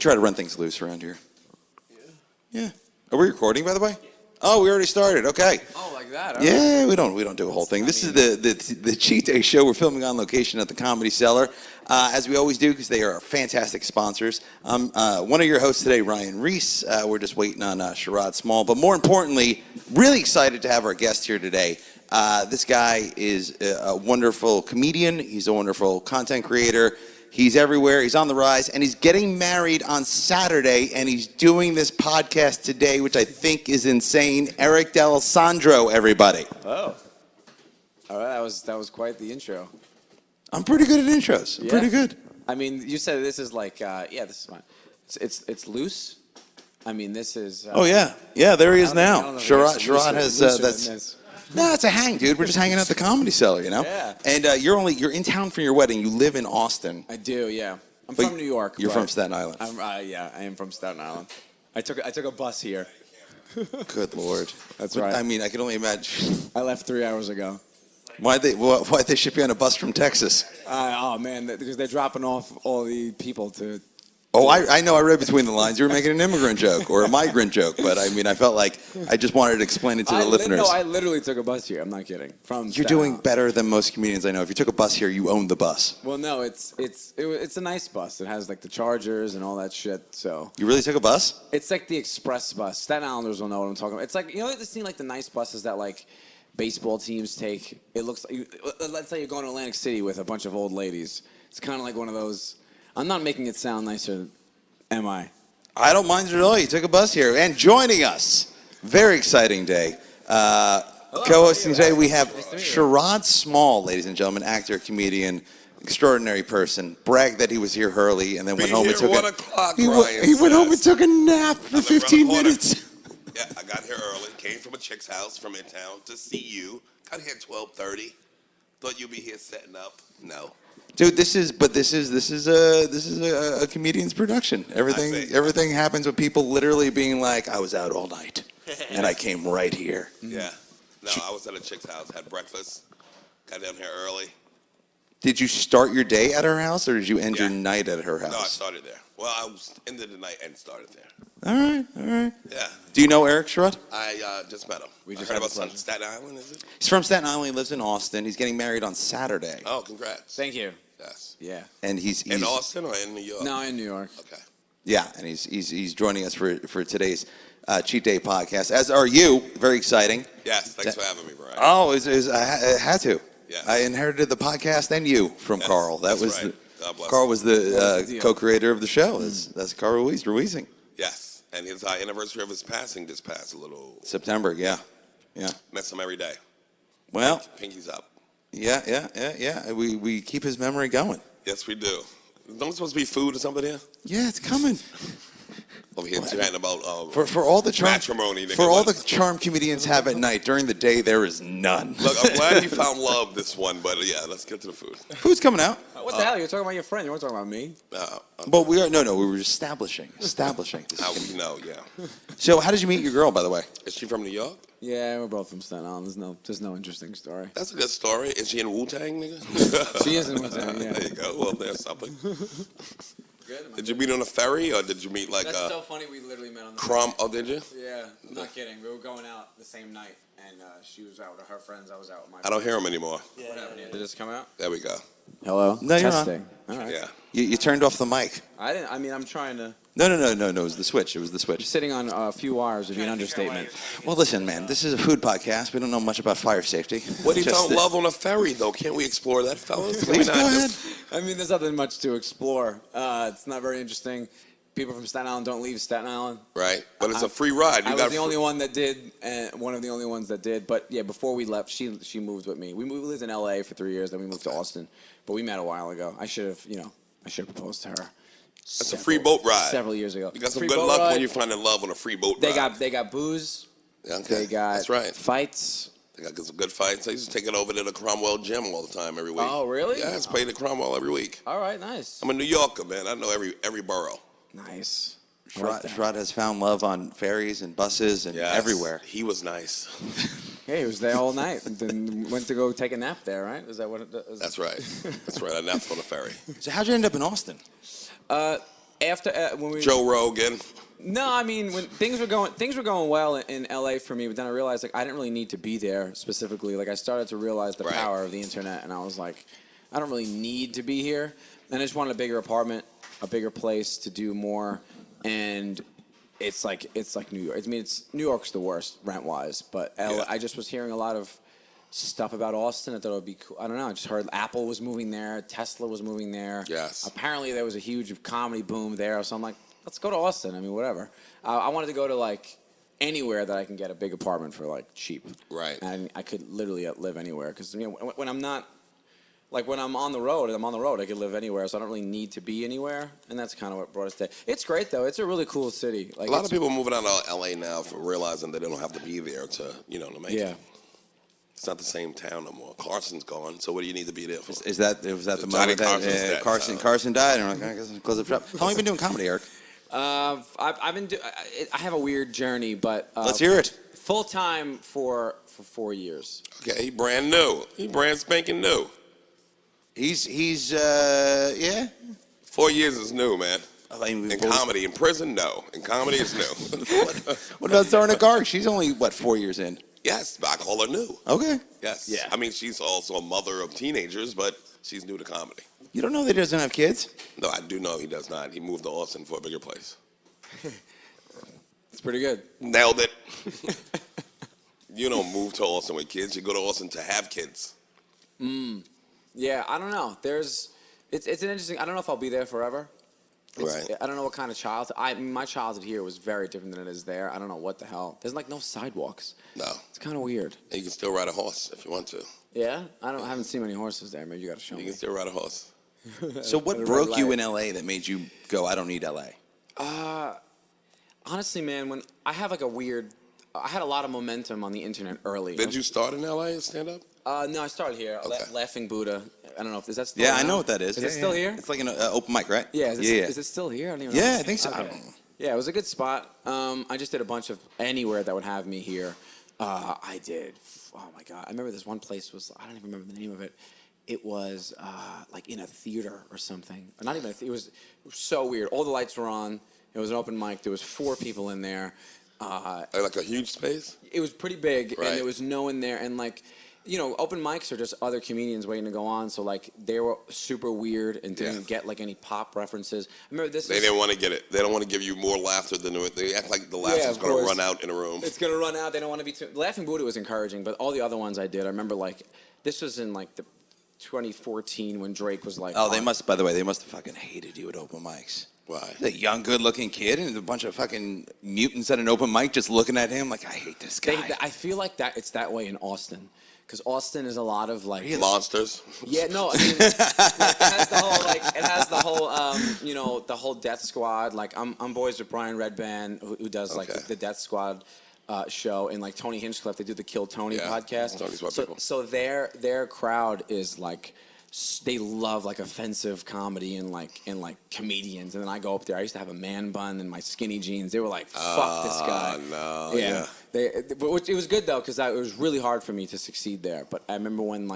try to run things loose around here. Yeah. Are we recording, by the way? Oh, we already started. Okay. Oh, like that? Yeah, we don't do a whole thing. This is the Cheat Day show. We're filming on location at the Comedy Cellar, as we always do, because they are fantastic sponsors. I'm one of your hosts today, Reiss. We're just waiting on Sherrod Small, but more importantly, really excited to have our guest here today. This guy is a wonderful comedian. He's a wonderful content creator. He's everywhere. He's on the rise, and he's getting married on Saturday, and he's doing this podcast today, which I think is insane. Eric D'Alessandro, everybody. Oh. All right, that was quite the intro. I'm pretty good at intros. I'm pretty good. I mean, you said this is like, this is fine. It's loose. I mean, this is... oh, yeah. Yeah, there he is now. Sherrod has... that's... No, it's a hang, dude. We're just hanging out at the Comedy Cellar, you know? Yeah. And you're in town for your wedding. You live in Austin. I do, yeah. I'm from New York. You're from Staten Island. I am from Staten Island. I took a bus here. Good Lord. That's right. I mean, I can only imagine. I left 3 hours ago. Why'd they ship you on a bus from Texas? Oh, man, because they're dropping off all the people to... Oh, I know. I read between the lines. You were making an immigrant joke or a migrant joke, but I mean, I felt like I just wanted to explain it to the listeners. No, I literally took a bus here. I'm not kidding. You're doing better than most comedians I know. If you took a bus here, you own the bus. Well, no, it's a nice bus. It has like the chargers and all that shit. So you really took a bus? It's like the express bus. Staten Islanders will know what I'm talking about. It's like, you know, this thing like the nice buses that like baseball teams take. It looks like let's say you're going to Atlantic City with a bunch of old ladies. It's kind of like one of those. I'm not making it sound nicer. Am I? I don't mind it at all. You took a bus here. And joining us, very exciting day. Co-hosting today, we have Sherrod Small, ladies and gentlemen, actor, comedian, extraordinary person. Bragged that he was here early and then went home and took he went home and took a nap for 15 minutes. Yeah, I got here early. Came from a chick's house from in town to see you. Got here at 12:30. Thought you'd be here setting up. No. Dude, this is a comedian's production. Everything happens with people literally being like, I was out all night and I came right here. Yeah. No, I was at a chick's house, had breakfast, got down here early. Did you start your day at her house or did you end your night at her house? No, I started there. Well, I was ended the night and started there. All right. Yeah. Do you know Eric Sherrod? I just met him. We just heard about Staten Island, is it? He's from Staten Island. He lives in Austin. He's getting married on Saturday. Oh, congrats. Thank you. Yes. Yeah. And he's in Austin or in New York? No, in New York. Okay. Yeah, and he's joining us for today's Cheat Day podcast. As are you. Very exciting. Yes. Thanks for having me, Brian. Oh, I had to. Yes. I inherited the podcast and you from Carl. That was right. Carl was the co-creator of the show. That's Carl Ruizing. Yes. And his anniversary of his passing just passed a little. September. Yeah. Miss him every day. Well. Pinky's up. Yeah. We keep his memory going. Yes, we do. Don't supposed to be food or something here? Yeah, it's coming. Over here chatting about for all the charm, matrimony. For all the charm comedians have at night, during the day there is none. Look, I'm glad you found love this one, but yeah, let's get to the food. Food's coming out. What the hell? You're talking about your friend. You weren't talking about me. But we are we were establishing. How we know, yeah. So how did you meet your girl, by the way? Is she from New York? Yeah, we're both from Staten Island. There's no interesting story. That's a good story. Is she in Wu-Tang, nigga? She is in Wu-Tang, yeah. There you go. Well, there's something. Good. Did you meet on a ferry or did you meet like That's so funny. We literally met on the ferry. Oh, did you? Yeah, I'm not kidding. We were going out the same night, and she was out with her friends. I was out with my. I don't hear them anymore. Yeah. What happened here? Did this come out? There we go. Hello. No, you're Testing. not. All right. Yeah. You turned off the mic. I didn't. I mean, I'm trying to. No. It was the switch. You're sitting on a few wires would be an understatement. Well, listen, man. This is a food podcast. We don't know much about fire safety. What if you found love on a ferry, though? Can't we explore that, fellas? Please go ahead. I mean, there's nothing much to explore. It's not very interesting. People from Staten Island don't leave Staten Island. Right, but it's a free ride. I was the only one that did, and one of the only ones that did. But yeah, before we left, she moved with me. We lived in L.A. for 3 years, then we moved to Austin. But we met a while ago. I should have proposed to her. It's a free boat ride. Several years ago. You got some free good boat luck ride. when you find in love on a free boat ride. They got booze. Okay. They got That's right. fights. They got some good fights. I used to take it over to the Cromwell gym all the time every week. Oh, really? Yeah, I used to play the Cromwell every week. All right, nice. I'm a New Yorker, man. I know every borough. Nice. Sherrod has found love on ferries and buses and everywhere. He was nice. Yeah, he was there all night and then went to go take a nap there, right? Is that what it is? That's right. That's right. I napped on a ferry. So how'd you end up in Austin? After when we Joe Rogan. No, I mean when things were going well in LA for me, but then I realized like I didn't really need to be there specifically. Like I started to realize the Right. power of the internet, and I was like, I don't really need to be here, and I just wanted a bigger apartment, a bigger place to do more, and it's like New York. I mean, New York's the worst rent wise, but I just was hearing a lot of stuff about Austin. I thought it would be cool. I don't know. I just heard Apple was moving there, Tesla was moving there. Yes. Apparently there was a huge comedy boom there, so I'm like, let's go to Austin. I mean, whatever. I wanted to go to like anywhere that I can get a big apartment for like cheap. Right. And I could literally live anywhere because when I'm not like when I'm on the road, I could live anywhere, so I don't really need to be anywhere, and that's kind of what brought us there. It's great though. It's a really cool city. Like A lot of people moving out of LA now for realizing that they don't have to be there to make it. It's not the same town no more. Carson's gone, so what do you need to be there for? Was that the Johnny moment Carson's that dead, Carson died? And we're like, I guess I'll close up shop. How long have you been doing comedy, Eric? I've been. I have a weird journey, but Let's hear it. Full time for 4 years. Okay, he brand new. He brand spanking new. He's 4 years is new, man. I mean, In comedy, in prison, no. In comedy, it's new. What about throwing a car? She's only 4 years in. Yes, but I call her new. Okay. Yes. Yeah. I mean, she's also a mother of teenagers, but she's new to comedy. You don't know that he doesn't have kids? No, I do know he does not. He moved to Austin for a bigger place. It's pretty good. Nailed it. You don't move to Austin with kids. You go to Austin to have kids. Yeah, I don't know. It's an interesting. I don't know if I'll be there forever. Right. I don't know what kind of my childhood here was very different than it is there. I don't know what the hell. There's like no sidewalks. No. It's kind of weird. And you can still ride a horse if you want to. Yeah, I haven't seen many horses there. Maybe you got to show You me. can still ride a horse. So what At a broke red you light. in LA that made you go, I don't need LA? Honestly, man, when I have like I had a lot of momentum on the internet early. Did you start in LA stand up? No, I started here. Okay. Laughing Buddha. I don't know if is that still Yeah, I around? know what that is. Is Yeah, it still yeah. here? It's like an open mic, right? Yeah. Is it still here? I don't even know. Yeah, I think so. Okay. I don't know. Yeah, it was a good spot. I just did a bunch of anywhere that would have me here. I did. Oh my god! I remember this one place was I don't even remember the name of it. It was like in a theater or something. Not even a theater. It was so weird. All the lights were on. It was an open mic. There was 4 people in there. Like a huge space? It was pretty big, Right. and there was no one there. And like, open mics are just other comedians waiting to go on. So like, they were super weird and didn't get like any pop references. I remember this. They didn't want to get it. They don't want to give you more laughter than they act like the laughter's of going to course. run out in a room. It's gonna run out. They don't want to be too. Laughing Buddha was encouraging, but all the other ones I did. I remember like this was in like the 2014 when Drake was like. Oh, they must have fucking hated you at open mics. Why? He's a young, good-looking kid, and a bunch of fucking mutants at an open mic just looking at him like, I hate this guy. I feel like that it's that way in Austin, because Austin is a lot of like. Monsters. Yeah, no, I mean, it has the whole the whole Death Squad. Like, I'm boys with Brian Redband, who does like Okay. the Death Squad show, and like Tony Hinchcliffe, they do the Kill Tony Yeah, podcast. Tony's my so, people. so their crowd is like. They love like offensive comedy and like comedians, and then I go up there. I used to have a man bun and my skinny jeans. They were like, "Fuck this guy." No, Yeah. But it was good though, because it was really hard for me to succeed there. But I remember when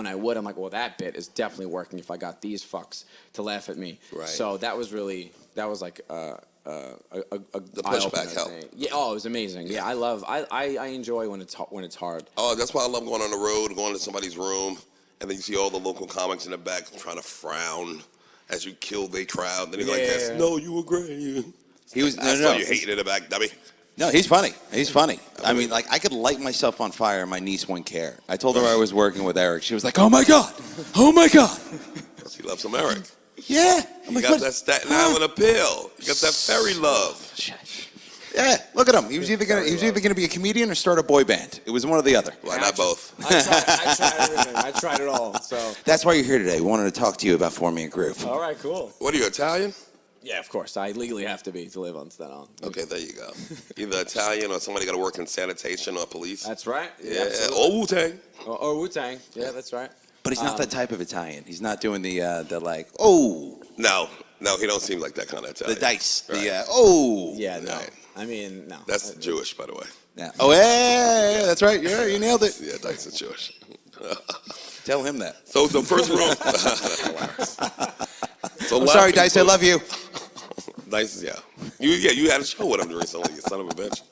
I would, I'm like, well, that bit is definitely working if I got these fucks to laugh at me. Right. So that was like a The pushback helped. Yeah. Oh, it was amazing. Yeah, I enjoy when it's hard. Oh, that's why I love going on the road, going to somebody's room, and then you see all the local comics in the back trying to frown as you kill their crowd. Then you're like, Yeah. "Yes, no, you were great." He was I saw you hating in the back, dummy. No, he's funny. He's funny. I mean, like, I could light myself on fire and my niece wouldn't care. I told her I was working with Eric. She was like, oh my God. Oh my God. She loves some Eric. Yeah. I'm You like, got what? that Staten Island appeal. You got that fairy love. Yeah, look at him. He was either gonna be a comedian or start a boy band. It was one or the other. Why not both? I tried everything. I tried it all. So. That's why you're here today. We wanted to talk to you about forming a group. All right, cool. What are you, Italian? Yeah, of course. I legally have to be to live on Staten Island. Okay, there you go. Either Italian or somebody got to work in sanitation or police. That's right. Yeah, absolutely. or Wu-Tang. Or Wu-Tang. Yeah, that's right. But he's not that type of Italian. He's not doing the like, oh, No, he don't seem like that kind of Italian. the dice. Right. The oh. Yeah, no. Right. I mean, no. That's Jewish, by the way. Yeah. Oh, yeah, that's right. Yeah, you nailed it. Yeah, Dice is Jewish. Tell him that. So the first room. So I'm sorry, Dice. I love you. Nice, yeah. You had a show with him recently, you son of a bitch.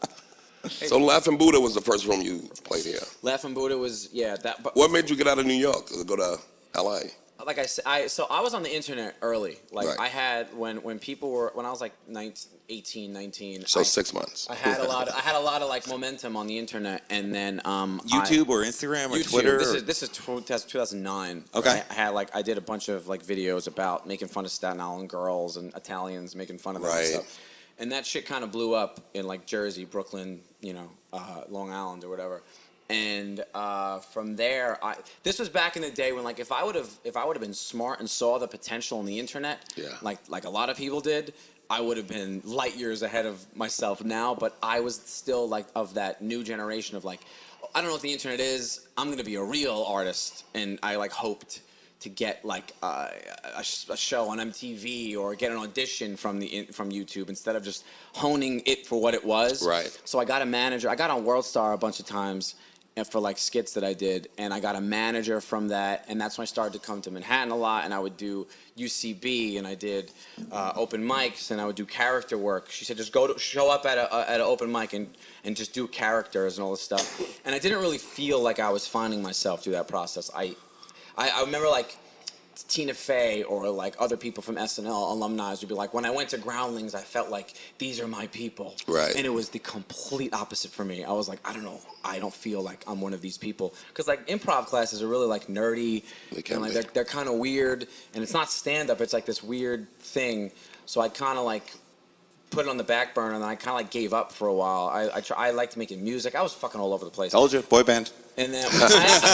So Laughing Buddha was the first room you played here. Laughing Buddha was that. But What made you get out of New York to go to L.A.? like I said, so I was on the internet early. Like Right. I had when people were when I was like 18, 19. So 6 months. I had a lot of like momentum on the internet, and then YouTube or Instagram or YouTube, Twitter? This is 2009. Okay. I did a bunch of like videos about making fun of Staten Island girls and Italians, making fun of them Right. and stuff. And that shit kind of blew up in like Jersey, Brooklyn, Long Island or whatever. And from there, this was back in the day when, like, if I would have been smart and saw the potential on the internet, Yeah. like a lot of people did, I would have been light years ahead of myself now. But I was still like of that new generation of like, I don't know what the internet is. I'm gonna be a real artist, and I like hoped to get like a show on MTV or get an audition from YouTube instead of just honing it for what it was. Right. So I got a manager. I got on World Star a bunch of times and for like skits that I did, and I got a manager from that, and that's when I started to come to Manhattan a lot, and I would do UCB, and I did open mics, and I would do character work. She said, just show up at an open mic and just do characters and all this stuff. And I didn't really feel like I was finding myself through that process. I remember like Tina Fey or like other people from SNL alumni would be like, when I went to Groundlings, I felt like these are my people. Right. And it was the complete opposite for me. I was like, I don't know. I don't feel like I'm one of these people. Because like improv classes are really like nerdy. They can and like be. they're kind of weird. And it's not stand-up. It's like this weird thing. So I kind of like put it on the back burner, and then I kind of like gave up for a while. I liked making music. I was fucking all over the place. Told you, boy band. And then I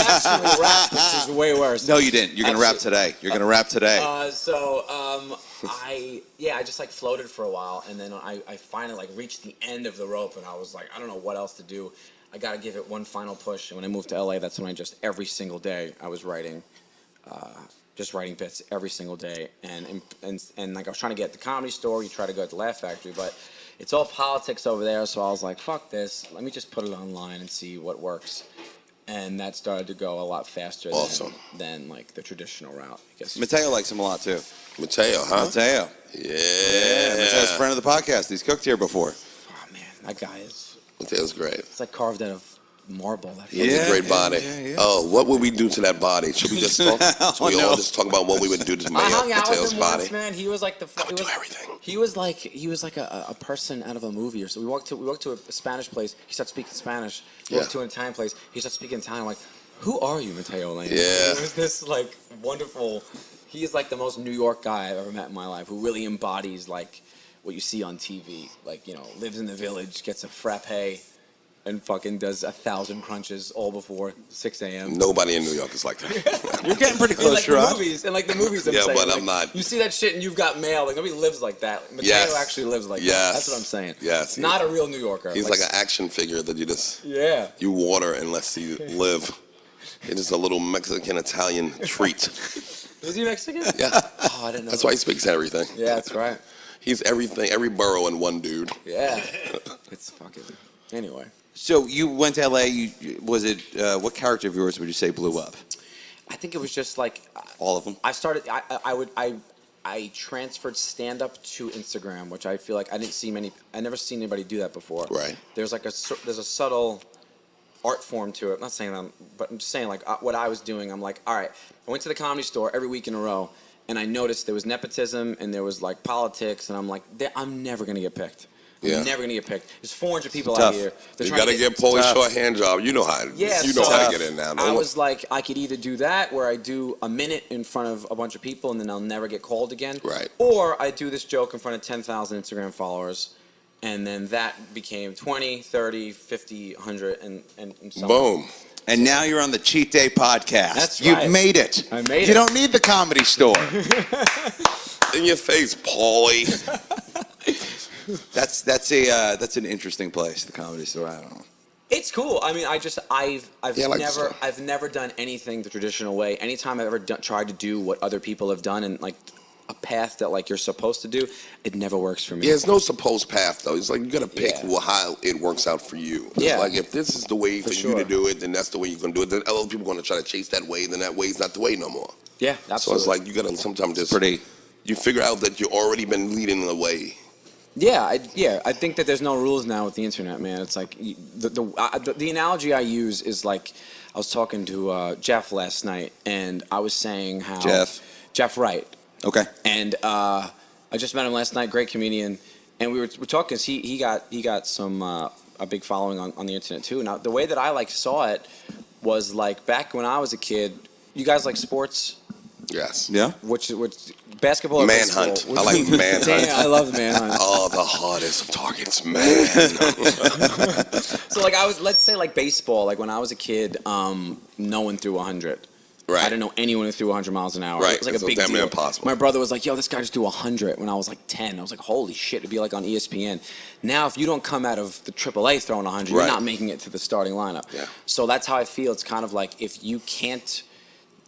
actually rapped, which is way worse. No, you didn't. You're going to rap today. You're going to rap today. I just like floated for a while, and then I finally like reached the end of the rope, and I was like, I don't know what else to do. I got to give it one final push. And when I moved to LA, that's when I just every single day I was writing, just writing bits every single day, and like I was trying to get at the Comedy Store. You try to go at the Laugh Factory, but it's all politics over there. So I was like, fuck this. Let me just put it online and see what works. And that started to go a lot faster than like the traditional route, I guess. Mateo likes him a lot, too. Mateo, huh? Mateo. Yeah. Mateo's a friend of the podcast. He's cooked here before. Oh, man, that guy is... Mateo's great. It's like carved out of marble. That He has a great body. Yeah. Oh, what would we do to that body? Should we just talk? Should we all just talk about what we would do to I hung out with Mateo's him body? once, man. He was like I would do everything. He was like a person out of a movie or so. We walked to a Spanish place. He started speaking Spanish. We walked to an Italian place. He started speaking Italian. I'm like, who are you, Mateo Lane? Yeah. It was this like wonderful. He is like the most New York guy I've ever met in my life, who really embodies like what you see on TV. Like, lives in the village, gets a frappe, and fucking does 1,000 crunches all before 6 a.m. Nobody in New York is like that. You're getting pretty In close, like Sherrod. in like the movies, I'm Yeah, saying, but like, I'm not. You see that shit and You've Got Mail. Like nobody lives like that. Mateo Yes. actually lives like that. Yes. That's what I'm saying. Yes. Not a real New Yorker. He's like an action figure that yeah. you water and let you live. It is a little Mexican-Italian treat. Is he Mexican? Yeah. Oh, I didn't know. That's why he speaks everything. Yeah, that's right. He's everything, every borough in one dude. Yeah. It's fucking. Anyway. So you went to LA. What character of yours would you say blew up? I think it was just like All of them. I started. I transferred stand up to Instagram, which I feel like I never seen anybody do that before. Right. There's a subtle art form to it. I'm not saying that, but I'm just saying like what I was doing. I'm like, all right. I went to the Comedy Store every week in a row, and I noticed there was nepotism and there was like politics, and I'm like, I'm never gonna get picked. I'm never gonna get picked. There's 400 people out here. You gotta get Polish shorthand job. You know how. Yeah, you know how to get in now. I was like, I could either do that, where I do a minute in front of a bunch of people and then I'll never get called again. Right. Or I do this joke in front of 10,000 Instagram followers, and then that became 20, 30, 50, 100, and so on. Boom. And now you're on the Cheat Day podcast. That's right. You've made it. I made it. You don't need the Comedy Store. In your face, Paulie. That's an interesting place, the Comedy Store. I don't know. It's cool. I mean, Yeah, I've never done anything the traditional way. Anytime I've ever tried to do what other people have done and like a path that like you're supposed to do, it never works for me. Yeah, there's no supposed path though. It's like you gotta pick Yeah. how it works out for you. It's Yeah. like if this is the way for you sure. to do it, then that's the way you're gonna do it. Then other people are gonna try to chase that way, then that way's not the way no more. Yeah, absolutely. So it's like you gotta sometimes just Pretty. you figure out that you've already been leading the way. I think that there's no rules now with the internet, man. It's like the analogy I use is like I was talking to Jeff last night, and I was saying how Jeff Wright. Okay. And I just met him last night. Great comedian, and we're talking. 'Cause he got some a big following on the internet too. Now the way that I like saw it was like back when I was a kid. You guys like sports? Yes. Yeah. Which basketball or Manhunt. baseball? I like manhunt. Damn, I love the manhunt. Oh, the hardest of targets, man. So like let's say like baseball, like when I was a kid, no one threw 100. Right. I didn't know anyone who threw 100 miles an hour. Right. It was like It's a big damn near deal. impossible. My brother was like, yo, this guy just threw 100 when I was like 10. I was like, holy shit, it'd be like on ESPN. Now, if you don't come out of the AAA throwing 100, Right. you're not making it to the starting lineup. Yeah. So that's how I feel. It's kind of like if you can't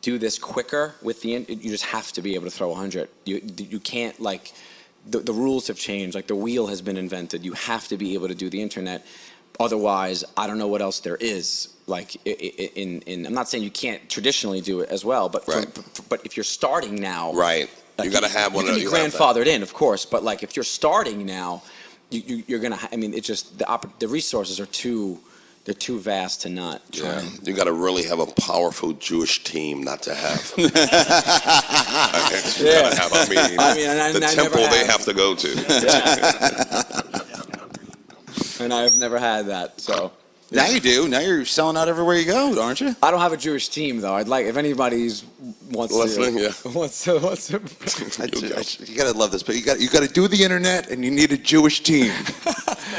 do this quicker with you just have to be able to throw 100. You can't like the rules have changed. Like the wheel has been invented. You have to be able to do the internet. Otherwise, I don't know what else there is. Like in I'm not saying you can't traditionally do it as well, but Right. but if you're starting now, Right. You got to have one you of can be you have that. grandfathered in, of course. But like if you're starting now, you're gonna. I mean, it's just the resources are too. They're too vast to not try. Yeah. You got to really have a powerful Jewish team not to have. You gotta have. I mean, and the I temple never they have. have to go to. And I've never had that, so. Now you do. Now you're selling out everywhere you go, aren't you? I don't have a Jewish team though. I'd like if anybody's wants Listening, to. yeah. Wants to. You gotta love this, but you gotta do the internet, and you need a Jewish team.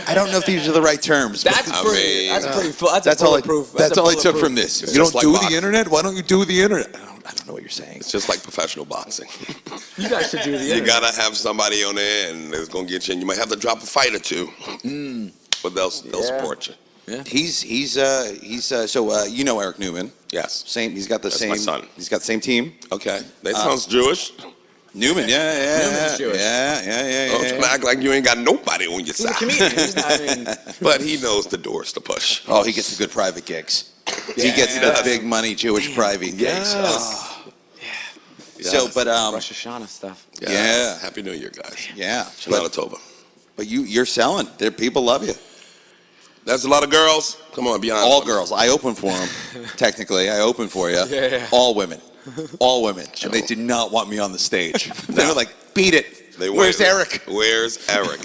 I don't know if these are the right terms. but That's I pretty. mean, That's pretty. That's that's a all. bulletproof. That's a all I took bulletproof. from this. It's You don't just like do boxing. the internet. Why don't you do the internet? I don't know what you're saying. It's just like professional boxing. You guys should do the. You internet. gotta have somebody on there, and it's gonna get you. And you might have to drop a fight or two, but they'll support you. Yeah. He's so you know Eric Newman. Yes. Same. He's got the That's same. my son. He's got the same team. Okay. That sounds Jewish. Newman. Yeah. Newman's Jewish. Yeah. Don't try to act like you ain't got nobody on your He's a side. comedian. He's not, I mean, But he knows the doors to push. Oh, he gets the good private gigs. He gets the Yes. big money Jewish private gigs. Yes. So, but Rosh Hashanah stuff. Yes. Yeah. Happy New Year, guys. yeah. Shana Tova. But you're selling. There, people love you. That's a lot of girls. Come on, be honest. All girls. I open for them. Technically, I open for you. Yeah. All women. All women. And they did not want me on the stage. They were like, beat it. Where's Eric? Where's Eric?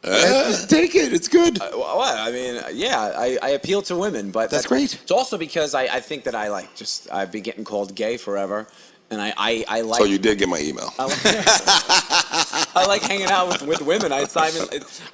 Take it. It's good. What? I mean, yeah, I appeal to women, but That's great. It's also because I think that I've been getting called gay forever, and I like. So you did get my email. I like hanging out with women. I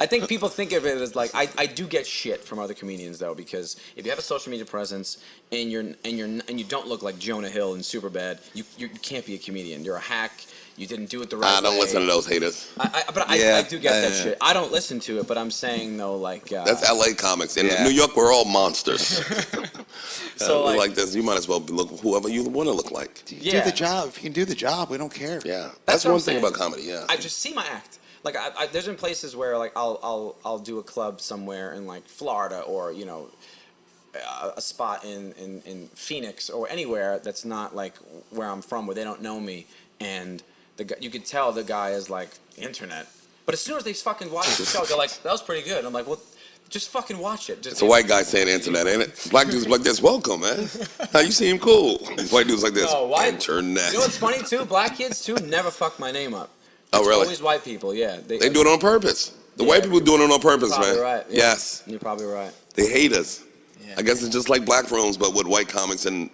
think people think of it as like I do get shit from other comedians though, because if you have a social media presence and you don't look like Jonah Hill in Superbad, you can't be a comedian. You're a hack. You didn't do it the right way. I don't listen to those haters. I do get that shit. I don't listen to it, but I'm saying though, like That's LA comics. In Yeah. New York, we're all monsters. So, like this, you might as well look whoever you want to look like. Do yeah. the job. If you can do the job, we don't care. Yeah, That's that's what one I'm thing saying. about comedy. Yeah, I just see my act. Like there's been places where like I'll do a club somewhere in like Florida or a spot in Phoenix or anywhere that's not like where I'm from, where they don't know me, and you could tell the guy is like internet. But as soon as they fucking watch the show, they're like, that was pretty good. I'm like, well, just fucking watch it. it's a white guy saying internet, ain't it? Black dudes like this. Welcome, man. How you seem cool? These white dudes like this. No, white- Internet. You know what's funny too? Black kids too never fuck my name up. Oh, It's really? Always white people. Yeah. They do it on purpose. The Yeah, white people doing it on purpose, Probably man. right. Yeah. Yes, You're probably right. they hate us. Yeah. I guess it's just like black rooms, but with white comics in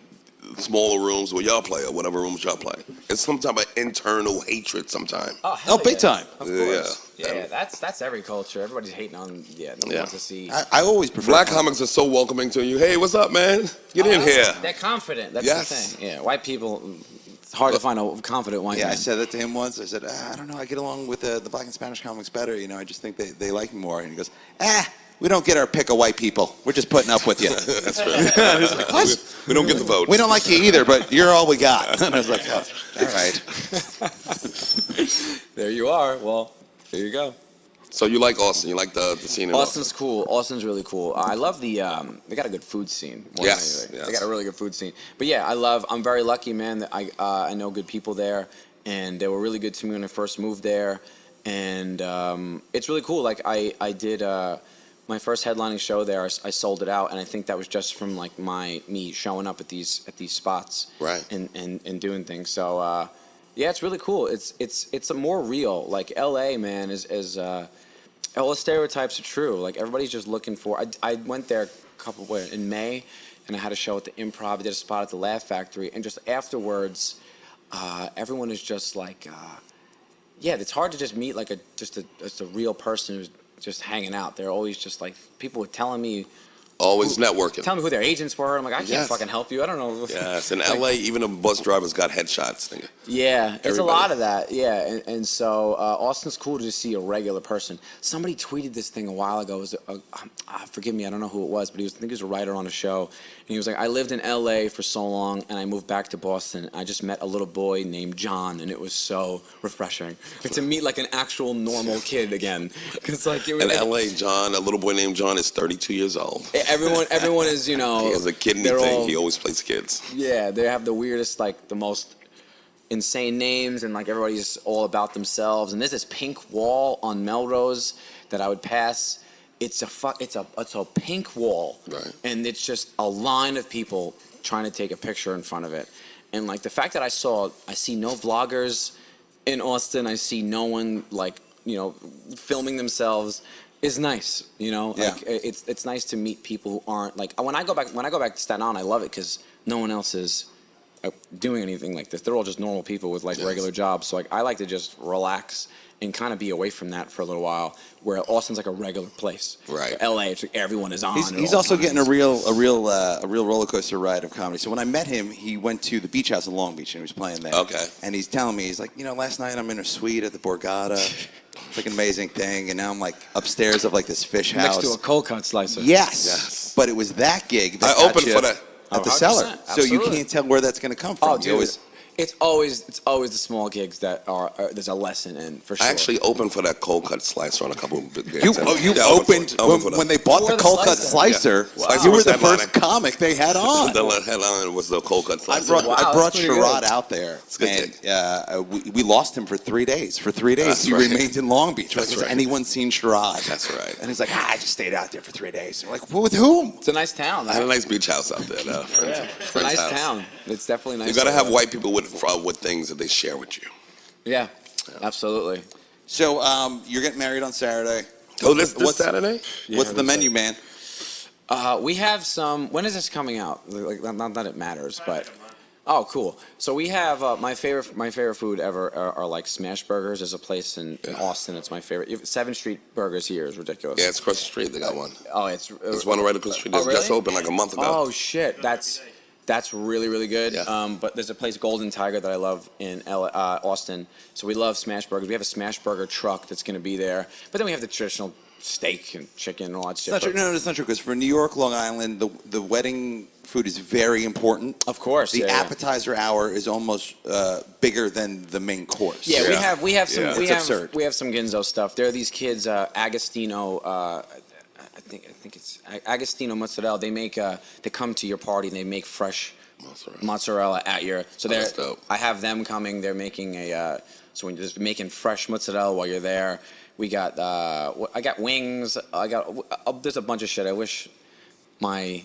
smaller rooms where y'all play or whatever rooms y'all play. It's some type of internal hatred sometimes. Oh, hell big yeah. time. Of Yeah. course. Yeah, that's every culture. Everybody's hating on. Yeah, no one Yeah. wants to see. I always prefer Black comics are so welcoming to you. Hey, what's up, man? Get in here. They're confident. That's Yes. the thing. Yeah, white people. It's hard to find a confident white Yeah, I man. said that to him once. I said, I don't know. I get along with the black and Spanish comics better. I just think they like me more. And he goes, we don't get our pick of white people. We're just putting up with you. That's fair. What? We don't get the vote. We don't like you either, but you're all we got. And I was like, oh, all right. There you are. Well, there you go. So you like Austin? You like the scene in Austin's cool. Austin's really cool. I love the. They got a good food scene. more than Yes, anything. yes. They got a really good food scene. But yeah, I'm very lucky, man. That I know good people there, and they were really good to me when I first moved there. And it's really cool. Like I did my first headlining show there. I sold it out, and I think that was just from like me showing up at these spots, Right. and doing things. So yeah, it's really cool. It's a more real. Like L.A. man is all the stereotypes are true. Like everybody's just looking for. I went there in May, and I had a show at the Improv. I did a spot at the Laugh Factory, and just afterwards, everyone is just like, yeah, it's hard to just meet like just a real person who's just hanging out. They're always just like, people were telling me. Always networking. Tell me who their agents were. I'm like, I can't Yes. fucking help you. I don't know. Yes, in LA, even the bus drivers got headshots. Nigga. Yeah, it's a Everybody. lot of that. Yeah, and so Austin's cool to just see a regular person. Somebody tweeted this thing a while ago. It was forgive me, I don't know who it was, but I think he was a writer on a show, and he was like, I lived in L.A. for so long, and I moved back to Boston. I just met a little boy named John, and it was so refreshing to meet like an actual normal kid again. Because like it was, In LA, John, a little boy named John, is 32 years old. everyone is, you know, He has a kidney they're thing. all- He always plays kids. Yeah, they have the weirdest, like the most insane names, and like everybody's all about themselves. And there's this pink wall on Melrose that I would pass. It's a pink wall, Right. and it's just a line of people trying to take a picture in front of it. And like the fact that I see no vloggers in Austin. I see no one like, you know, filming themselves. Is nice, you know. Yeah. Like it's nice to meet people who aren't like when I go back to Staten Island, I love it because no one else is doing anything like this. They're all just normal people with like Yes. regular jobs. So like I like to just relax and kind of be away from that for a little while. Where Austin's like a regular place. Right. LA, it's like everyone is on. He's at all also times. getting a real roller coaster ride of comedy. So when I met him, he went to the Beach House in Long Beach and he was playing there. Okay. And he's telling me, he's like, you know, last night I'm in a suite at the Borgata. It's like an amazing thing. And now I'm like upstairs of like this fish house. next to a cold cut slicer. Yes. Yes. But it was that gig that I got opened you for that. at the 100%, cellar. So you absolutely. can't tell where that's going to come from. Oh, You dude. always- It's always the small gigs that are there's a lesson in for sure. I actually opened for that cold cut slicer on a couple of big gigs. You And- opened I opened for that. when they bought For the the cold cut slicer. slicer. Yeah. You were Was the headlining. first comic they had on. The headline was the cold cut I slicer. brought Wow, I that's brought pretty Sherrod good. out there, a good and gig. we lost him for 3 days. For 3 days, That's he right. remained in Long Beach. That's Has right. anyone seen Sherrod? That's right. And he's like, I just stayed out there for 3 days. And we're like, well, with whom? It's a nice town. I had a nice beach house out there. It's a nice town. It's definitely nice. You got to have white people with things that they share with you. Yeah, absolutely. So you're getting married on Saturday. Oh, this what's- Saturday? What's the menu, man? We have some. When is this coming out? Like, not that it matters, but. Oh, cool. So we have my favorite food ever are like smash burgers. There's a place in Austin. It's my favorite. 7th Street Burgers here is ridiculous. Yeah, it's across the street. They got one. Oh, it's There's one right across the street. Oh, That really? just opened like a month ago. Oh shit, that's really really good. Yeah. But there's a place Golden Tiger that I love in Austin. So we love smash burgers. We have a smash burger truck that's going to be there. But then we have the traditional steak and chicken and all that shit. It's not true. No, it's not true. Because for New York, Long Island, the wedding food is very important. Of course, The yeah, yeah. appetizer hour is almost bigger than the main course. Yeah, Yeah. we have some Yeah. we It's have absurd. we have some Ginzo stuff. There are these kids, Agostino. I think it's Agostino mozzarella. They make they come to your party and they make fresh mozzarella at your. So they're. that's dope. I have them coming. They're making so when you're just making fresh mozzarella while you're there. We got I got wings. I got there's a bunch of shit. I wish my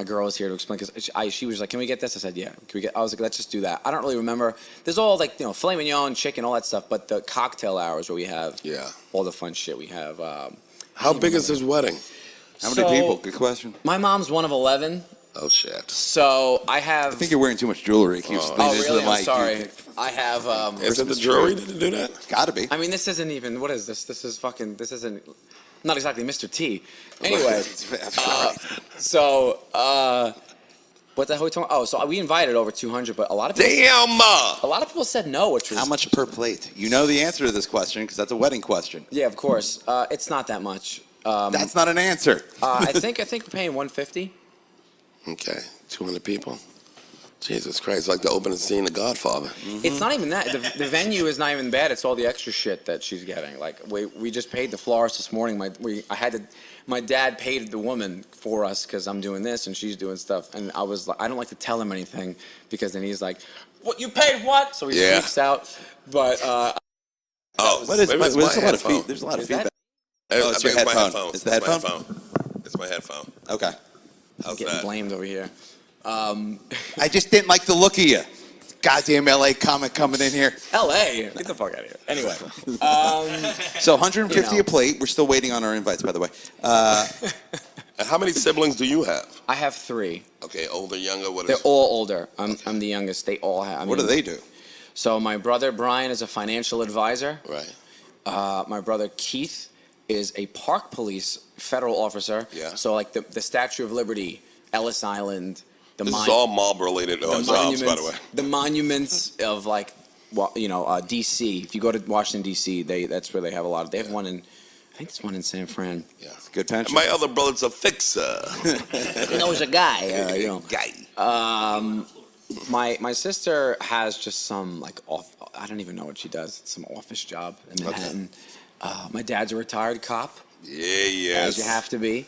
girl was here to explain because she was like, "Can we get this?" I said, "Yeah." Can we get? I was like, "Let's just do that." I don't really remember. There's all like filet mignon, chicken, all that stuff. But the cocktail hours where we have all the fun shit we have. How big is this wedding? How many people? Good question. My mom's one of 11, Oh, shit. so I have. I think you're wearing too much jewelry. Can you explain Oh this really? to the I'm mic? sorry. I have. Is it the jury to do that? Gotta be. I mean, this isn't even. What is this? This is fucking. This isn't. Not exactly Mr. T. Anyway, That's right. so what the hell are we talking? Oh, so we invited over 200, but a lot of people. Damn! A lot of people said no, which was. How much per plate? You know the answer to this question because that's a wedding question. Yeah, of course. It's not that much. That's not an answer. I think we're paying 150. Okay, 200 people. Jesus Christ, like the opening scene of Godfather. It's not even that. The venue is not even bad. It's all the extra shit that she's getting. Like we just paid the florist this morning. My dad paid the woman for us because I'm doing this and she's doing stuff. And I was like, I don't like to tell him anything because then he's like, what, you paid what? So he freaks out. But, there's a lot of feedback. There's a lot of feedback. Oh, it's your headphone. It's the headphone? It's my headphone. Okay. How's getting that? blamed over here. I just didn't like the look of you. Goddamn LA comic coming in here. LA? Get the fuck out of here. Anyway. So 150 a plate. We're still waiting on our invites, by the way. And how many siblings do you have? I have 3. Okay, older, younger, They're all older. I'm the youngest. They all have. What do they do? So my brother Brian is a financial advisor. Right. My brother Keith is a park police federal officer. Yeah. So like the Statue of Liberty, Ellis Island, This is all mob-related jobs, by the way. The monuments of like, well, D.C. If you go to Washington D.C., that's where they have a lot of. They have one in, I think there's one in San Fran. Yeah. It's a good pension. My other brother's a fixer. He knows a guy. Guy. My sister has just some like I don't even know what she does. It's some office job in Manhattan. My dad's a retired cop. Yeah, As you have to be.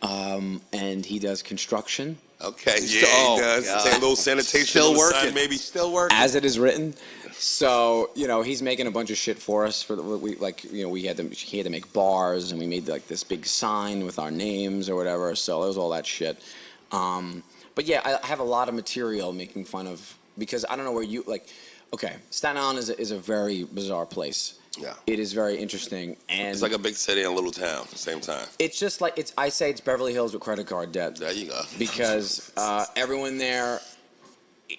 And he does construction. Okay, he does. Take a little sanitation Still on the working. side, maybe. Still working. As it is written. So, he's making a bunch of shit for us. He had to make bars, and we made like this big sign with our names or whatever. So it was all that shit. But yeah, I have a lot of material making fun of, because I don't know where you, okay, Staten Island is a very bizarre place. Yeah. It is very interesting. And It's like a big city and a little town at the same time. it's just like, I say it's Beverly Hills with credit card debt. There you go. Because everyone there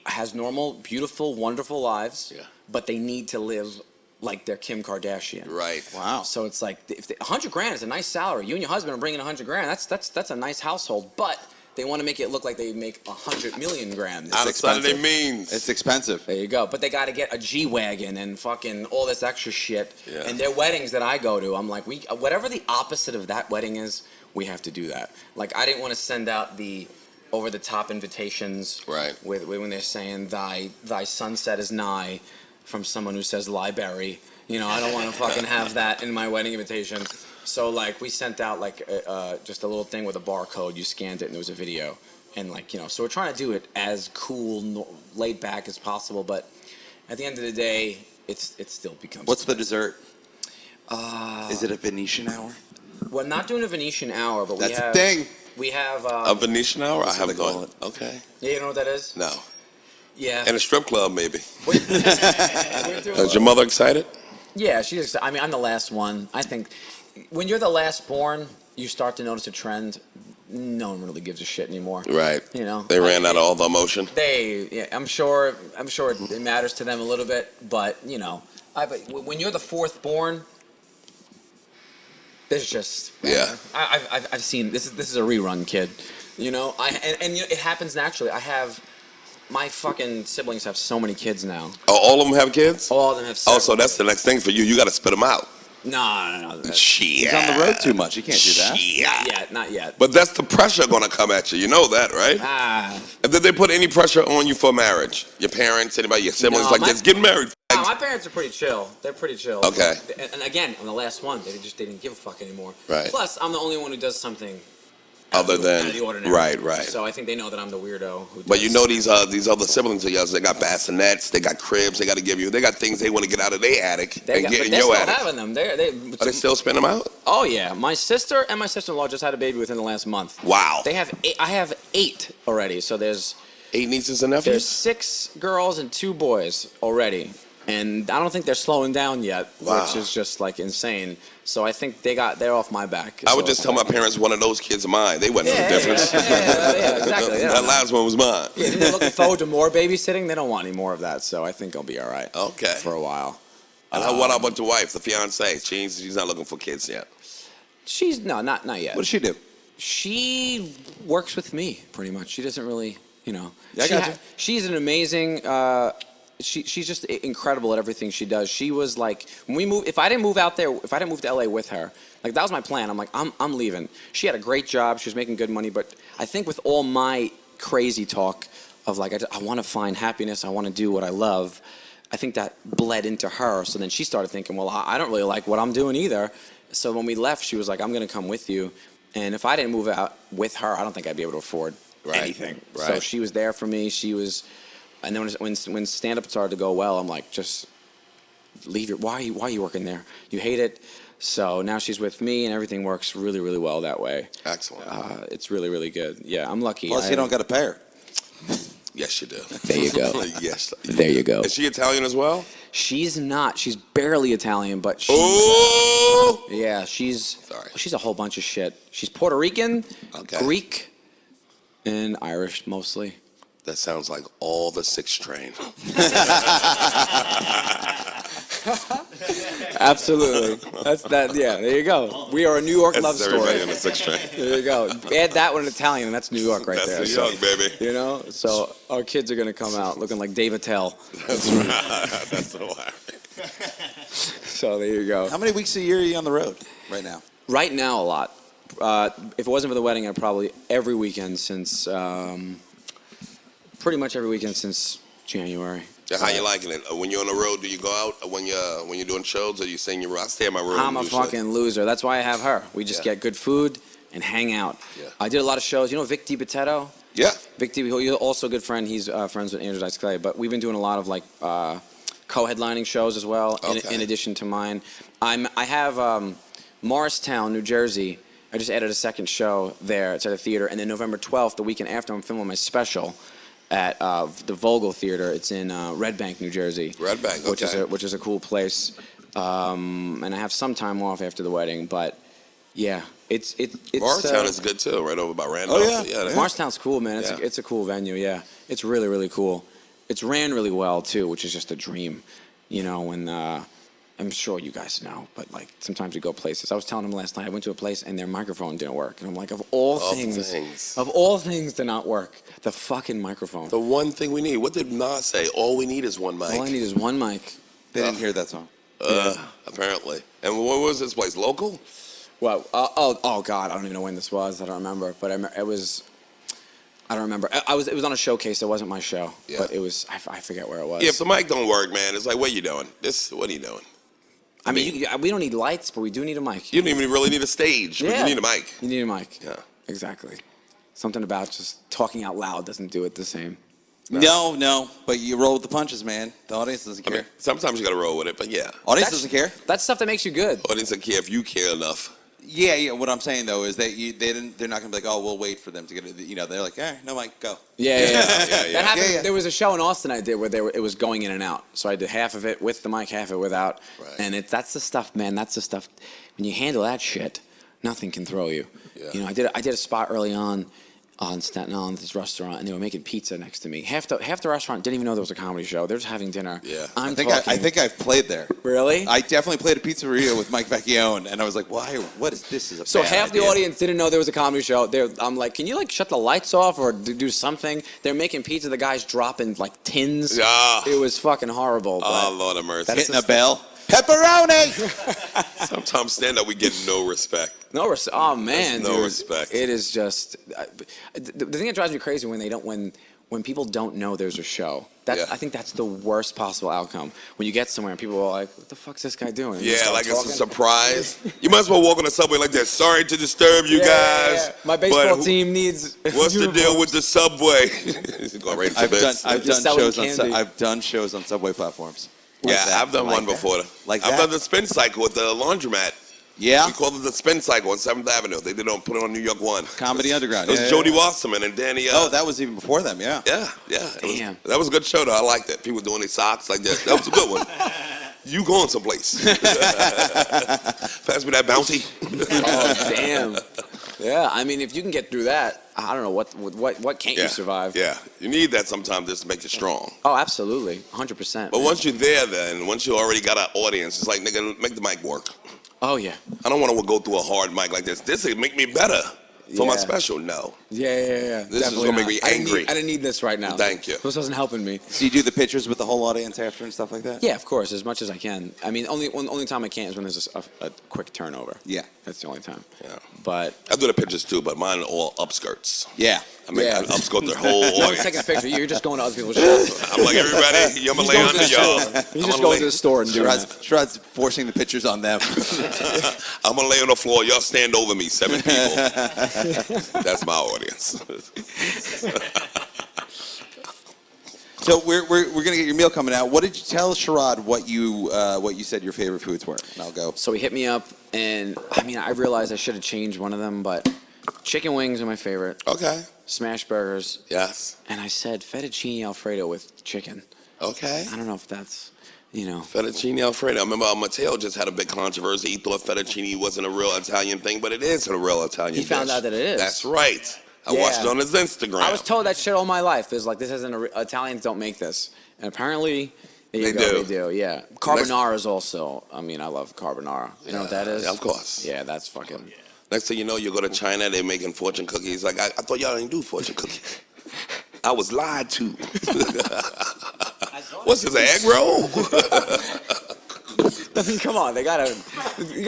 has normal, beautiful, wonderful lives, Yeah. but they need to live like they're Kim Kardashian. Right. Wow. So it's like, if $100,000 is a nice salary. You and your husband are bringing $100,000. That's a nice household, but they want to make it look like they make $100 million grand. Out of Sunday means. It's expensive. There you go. But they got to get a G-Wagon and fucking all this extra shit. Yeah. And their weddings that I go to, I'm like, whatever the opposite of that wedding is, we have to do that. Like, I didn't want to send out the over-the-top invitations. Right. With when they're saying, thy sunset is nigh, from someone who says library. I don't want to fucking have that in my wedding invitation. So, like, we sent out, like, just a little thing with a barcode. You scanned it, and there was a video. And, so we're trying to do it as cool, laid back as possible. But at the end of the day, it still becomes... What's the dessert? Is it a Venetian hour? We're not doing a Venetian hour, but That's the thing. We have... A Venetian hour? I what haven't they call gone. it. Okay. Yeah, you know what that is? No. Yeah. And a strip club, maybe. Is Is your mother excited? Yeah, she's... I mean, I'm the last one. I think when you're the last born, you start to notice a trend. No one really gives a shit anymore. Right. They ran out of all the emotion. I'm sure it matters to them a little bit, but when you're the fourth born, there's just I've seen this is a rerun, kid. It happens naturally. My fucking siblings have so many kids now. Oh, all of them have kids? All of them have. Oh, so that's the next thing for you. You got to spit them out. No. Shit. He's on the road too much. You can't do that. Not yet. But that's the pressure going to come at you. You know that, right? And did they put any pressure on you for marriage? Your parents, anybody, your siblings, just get married. No, my parents are pretty chill. They're pretty chill. Okay. And again, I'm the last one. They didn't give a fuck anymore. Right. Plus, I'm the only one who does something Other out of than the ordinary. right. So I think they know that I'm the weirdo. But these other siblings of yours, they got bassinets, they got cribs, they got to give you, they got things they want to get out of their attic and get in your still attic. having them. Are they still spin them out? Oh yeah, my sister and my sister-in-law just had a baby within the last month. Wow. They have I have 8 already. So there's 8 nieces and nephews. There's 6 girls and 2 boys already. And I don't think they're slowing down yet, which is just like insane. So I think they're off my back. I would just tell my parents one of those kids of mine. They wouldn't know the difference. Yeah, exactly. That last one was mine. Yeah, they're looking forward to more babysitting. They don't want any more of that. So I think I'll be all right. Okay. For a while. And what about the wife, the fiance? She's not looking for kids yet. Not yet. What does she do? She works with me pretty much. She doesn't really, Yeah, I got you. She's an amazing. She's just incredible at everything she does. She was like, when we moved, if I didn't move to LA with her, like that was my plan. I'm like, I'm leaving. She had a great job. She was making good money. But I think with all my crazy talk of like, I want to find happiness. I want to do what I love. I think that bled into her. So then she started thinking, well, I don't really like what I'm doing either. So when we left, she was like, I'm going to come with you. And if I didn't move out with her, I don't think I'd be able to afford anything. Right. So she was there for me. She was And then when stand-up started to go well, I'm like, just leave your. Why are you working there? You hate it. So now she's with me, and everything works really, really well that way. Excellent. It's really, really good. Yeah, I'm lucky. Plus, you don't got to pay her. Yes, you do. There you go. Yes. There you go. Is she Italian as well? She's not. She's barely Italian, but she's. Oh! Yeah, she's. Sorry. She's a whole bunch of shit. She's Puerto Rican, Okay. Greek, and Irish mostly. That sounds like all the 6 train. Absolutely. That's that. Yeah, there you go. We are a New York love That's everybody story. on the 6 train. There you go. Add that one in Italian, and that's New York right That's there. New So, York, baby. you know, so our kids are gonna come out looking like Dave Attell. That's right. That's so hilarious. So there you go. How many weeks a year are you on the road right now? Right now, a lot. If it wasn't for the wedding, I'd probably every weekend since, pretty much every weekend since January. Yeah, how you liking it? When you're on the road, do you go out when you're doing shows, or you sing your? I stay in my room. I'm a usually. fucking loser. That's why I have her. We just Yeah. get good food and hang out. Yeah. I did a lot of shows. You know Vic DiBitetto? Yeah. Vic D, he's also a good friend. He's friends with Andrew Dice Clay. But we've been doing a lot of like co-headlining shows as well, Okay. in addition to mine. I have Morristown, New Jersey. I just added a second show there. It's at a theater. And then November 12th, the weekend after, I'm filming my special at the Vogel Theater. It's in Red Bank, New Jersey. Red Bank, Which is a cool place. And I have some time off after the wedding, but yeah, it's Morristown is good too, right over by Randolph. Oh, yeah. yeah. Morristown's cool, man. Yeah. It's a cool venue. Yeah, it's really, really cool. It's ran really well too, which is just a dream. You know, when I'm sure you guys know, but like sometimes you go places. I was telling them last night I went to a place and their microphone didn't work, and I'm like, of all things to not work, the fucking microphone. The one thing we need. What did Nas say? All we need is one mic. All I need is one mic. They didn't hear that song. Apparently. And what was this place? Local? Well, oh God, I don't even know when this was. I don't remember, but it was. I don't remember. It was on a showcase. It wasn't my show, Yeah. but it was. I forget where it was. Yeah, if the mic don't work, man, it's like, what are you doing? What are you doing? I mean, we don't need lights, but we do need a mic. You don't even really need a stage, but you need a mic. You need a mic. Yeah. Exactly. Something about just talking out loud doesn't do it the same. No, but you roll with the punches, man. The audience doesn't care. I mean, sometimes you got to roll with it, but yeah. Audience doesn't care. That's stuff that makes you good. Audience doesn't care if you care enough. Yeah. What I'm saying though is that they're not gonna be like, oh, we'll wait for them to get it. You know, they're like, no, Mike, go. Yeah. Yeah. That happened. Yeah. There was a show in Austin I did where it was going in and out. So I did half of it with the mic, half of it without. Right. And that's the stuff, man. That's the stuff. When you handle that shit, nothing can throw you. Yeah. You know, I did a spot early on Staten Island, this restaurant, and they were making pizza next to me. Half the restaurant didn't even know there was a comedy show. They're just having dinner. Yeah. I think I've played there. Really? I definitely played a pizzeria with Mike Vecchione, and I was like, why? What is this? Is a So bad half the idea. audience didn't know there was a comedy show. I'm like, can you like shut the lights off or do something? They're making pizza. The guy's dropping like tins. Ah. It was fucking horrible. Oh, Lord have mercy. Hitting a bell. Pepperoni. Sometimes stand up, we get no respect. Oh man, There's no dude. respect. It is just the thing that drives me crazy when people don't know there's a show. Yeah. I think that's the worst possible outcome. When you get somewhere and people are like, "What the fuck's this guy doing?" And you Yeah, start like it's a talking. surprise. You might as well walk on the subway like that. Sorry to disturb you guys. Yeah. My baseball but team needs. What's the deal with the subway? Go right into bits. I've Just done selling shows candy. I've done shows on subway platforms. Yeah, Like that. I've done Like one that. before. Like I've that. done the spin cycle with the laundromat. Yeah. We called it the spin cycle on 7th Avenue. They put it on New York 1. Comedy Underground. It was Yeah, Jody yeah. Wasserman and Danny. Oh, that was even before them. Yeah. Yeah. It was- Damn. that was a good show, though. I liked it. People doing their socks like that. That was a good one. You going someplace. Pass me that bounty. Oh damn. Yeah, I mean, if you can get through that, I don't know what can't you survive? Yeah. You need that sometimes just to make you strong. Oh, absolutely, 100%. But once you're there, then, once you already got an audience, it's like, nigga, make the mic work. Oh yeah. I don't want to go through a hard mic like this. This will make me better for my Yeah. special. No. Yeah. This is gonna make me angry. I didn't need this right now. Thank you. This wasn't helping me. So you do the pictures with the whole audience after and stuff like that? Yeah, of course, as much as I can. I mean, only time I can't is when there's a quick turnover. Yeah. That's the only time. Yeah. But I do the pictures too, but mine are all upskirts. Yeah. I mean, Yeah. I upskirt their whole you're not audience. taking a picture. You're just going to other people's shows. I'm like, everybody, I'm going to lay under y'all. You just go to the store and do that. Sherrod's forcing the pictures on them. I'm going to lay on the floor. Y'all stand over me, 7 people. That's my audience. So we're gonna get your meal coming out. What did you tell Sherrod what you said your favorite foods were? And I'll go. So he hit me up, and I mean, I realized I should have changed one of them, but chicken wings are my favorite. Okay. Smash burgers. Yes. And I said fettuccine Alfredo with chicken. Okay. I don't know if that's, Fettuccine Alfredo. I remember Matteo just had a big controversy. He thought fettuccine wasn't a real Italian thing, but it is a real Italian He found dish. out that it is. That's right. I Yeah. watched it on his Instagram. I was told that shit all my life. It's like, this isn't Italians don't make this. And apparently, they do, yeah. Carbonara is also, I love carbonara. You know what that is? Yeah, of course. Yeah, that's fucking... Next thing you know, you go to China, they're making fortune cookies. Like, I thought y'all didn't do fortune cookies. I was lied to. What's this, an egg roll? I mean, come on, you gotta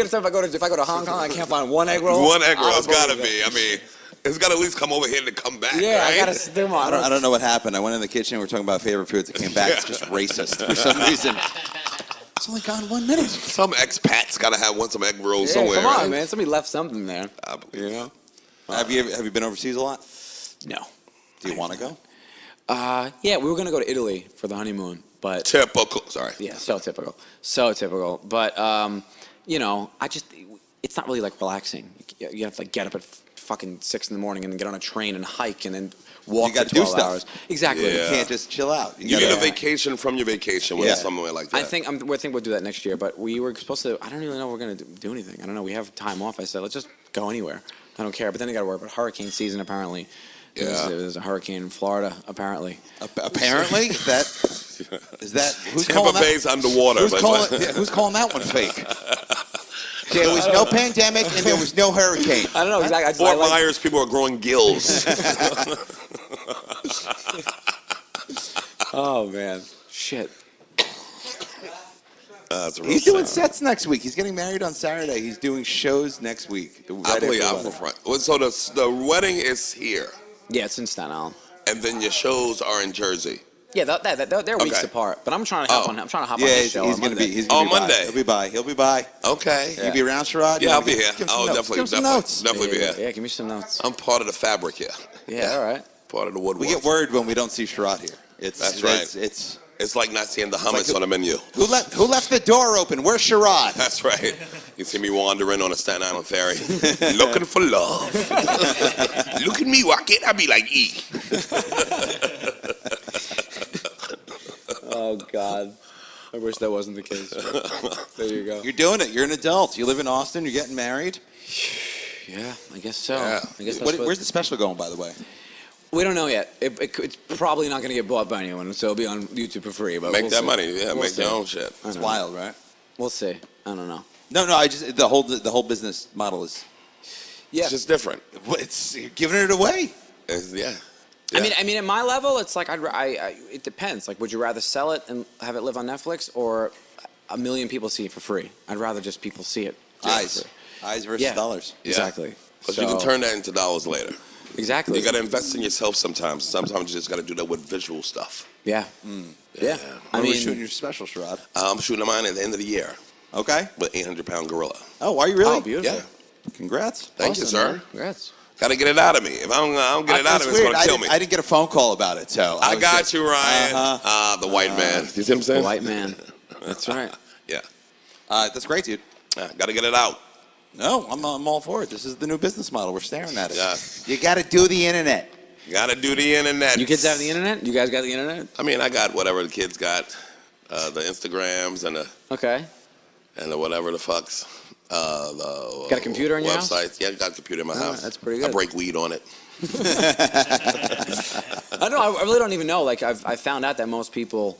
say if I go to Hong Kong, I can't find one egg roll. One egg roll, it's gotta be. I mean, it's gotta at least come over here to come back, Yeah, right? I gotta still I don't know what happened. I went in the kitchen. We're talking about favorite foods. It came back. It's just racist for some reason. It's only gone 1 minute. Some expats gotta have some egg rolls Yeah, somewhere. come on, right? man. Somebody left something there. Have you been overseas a lot? No. Do you want to go? Yeah, we were gonna go to Italy for the honeymoon, but Typical. Sorry. yeah, so typical. But it's not really like relaxing. You have to like get up at fucking 6 in the morning and then get on a train and hike and then walk You gotta for do 12 stuff. hours. Exactly. Yeah. You can't just chill out. You get a vacation from your vacation with Yeah. somewhere like that. I think we'll do that next year. But we were supposed to. I don't really know we're gonna do anything. I don't know. We have time off. I said let's just go anywhere. I don't care. But then you got to worry about hurricane season. Apparently, Yeah. there's a hurricane in Florida. Apparently, Apparently, is that who's Tampa calling that? Bay's underwater. Who's but- who's calling that one fake? There was no pandemic and there was no hurricane. I don't know exactly. Fort Myers, people are growing gills. Oh man, shit. That's real He's doing sad. sets next week. He's getting married on Saturday. He's doing shows next week. I right believe after I'm the for wedding. front. So the wedding is here, Yeah, it's in Staten Island. and then your shows are in Jersey. Yeah, they're weeks Okay. apart. But I'm trying to hop on. I'm trying to hop on Yeah, this he's show. going on to Monday. be. He's Oh, gonna be by. Monday. He'll be by. Okay. You be around, Sherrod? Yeah, You I'll wanna be here. give him some Oh, notes. definitely, Give him some definitely, notes. definitely be here. Yeah, give me some notes. I'm part of the fabric here. Yeah, all right. Part of the woodwork. We get word when we don't see Sherrod here. That's right. It's Like not seeing the hummus like- on the menu. who left the door open? Where's Sherrod? That's right. You see me wandering on a Staten Island ferry, looking for love. Look at me walking. I be like, E. Oh God, I wish that wasn't the case. There you go. You're doing it. You're an adult. You live in Austin. You're getting married. Yeah, I guess so. Yeah. I guess Where's the special going, by the way? we don't know yet. It's probably not going to get bought by anyone, so it'll be on YouTube for free. But Make we'll that see. money. Yeah, We'll make see. your own shit. I It's don't know. wild, right? We'll see. I don't know. No. I just the whole business model is Yeah. It's just different. you're giving it away. Yeah. I mean, at my level, it's like it depends. Like, would you rather sell it and have it live on Netflix, or a million people see it for free? I'd rather just people see it. Eyes versus Yeah. dollars. Yeah. Exactly. Because you can turn that into dollars later. Exactly. You got to invest in yourself sometimes. Sometimes you just got to do that with visual stuff. Yeah. Yeah. When are we shooting your special, Sherrod? I'm shooting mine at the end of the year Okay. with 800-pound gorilla. Oh, are you really? Oh, beautiful. Yeah. Congrats. Thank you, Awesome, sir. man. Congrats. Got to get it out of me. If I don't get it out of me, it's weird. going to kill me. I didn't get a phone call about it, so I was got just- you, Ryan. Uh-huh. The white man. You see what I'm The saying? white man. That's right. Yeah. That's great, dude. Got to get it out. No, I'm all for it. This is the new business model. We're staring at it. Yeah. You got to do the internet. Got to do the internet. You kids have the internet? You guys got the internet? I mean, I got whatever the kids got. The Instagrams and Okay. the whatever the fucks. Got a computer in your house? websites. Yeah, I got a computer in my house. That's pretty I good. break weed on it. I know. I really don't even know. Like, I found out that most people,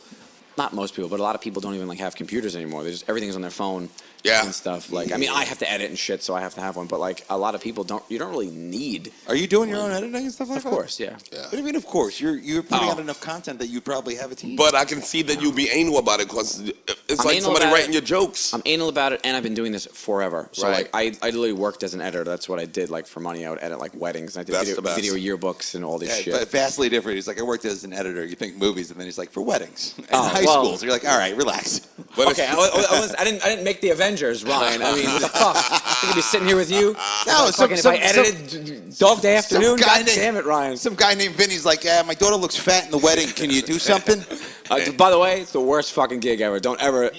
not most people, but a lot of people don't even like have computers anymore. They just everything's on their phone. Yeah. And stuff. Like, I mean, I have to edit and shit, so I have to have one. But like, a lot of people don't. You don't really need. Are you doing your own editing and stuff like Of that? course, yeah. Yeah. What do you mean, of course? You're putting Oh. out enough content that you probably have a team. But I can see that you be anal about it because it's I'm like anal somebody about writing it. your jokes. I'm anal about it, and I've been doing this forever. So Right. like, I literally worked as an editor. That's what I did. Like for money, I would edit like weddings. And I did That's the best. video yearbooks and all this Yeah, shit. but vastly different. He's like, I worked as an editor. You think movies, and then he's like, for weddings. And Oh, high high Well- school. So you're like, all right, relax. But Okay, I didn't make the Avengers, Ryan. I mean, what the fuck? I could be sitting here with you. No, If I edited Dog Day Afternoon, God damn it, Ryan. Some guy named Vinny's like, yeah, my daughter looks fat in the wedding. Can you do something? By the way, it's the worst fucking gig ever. Don't ever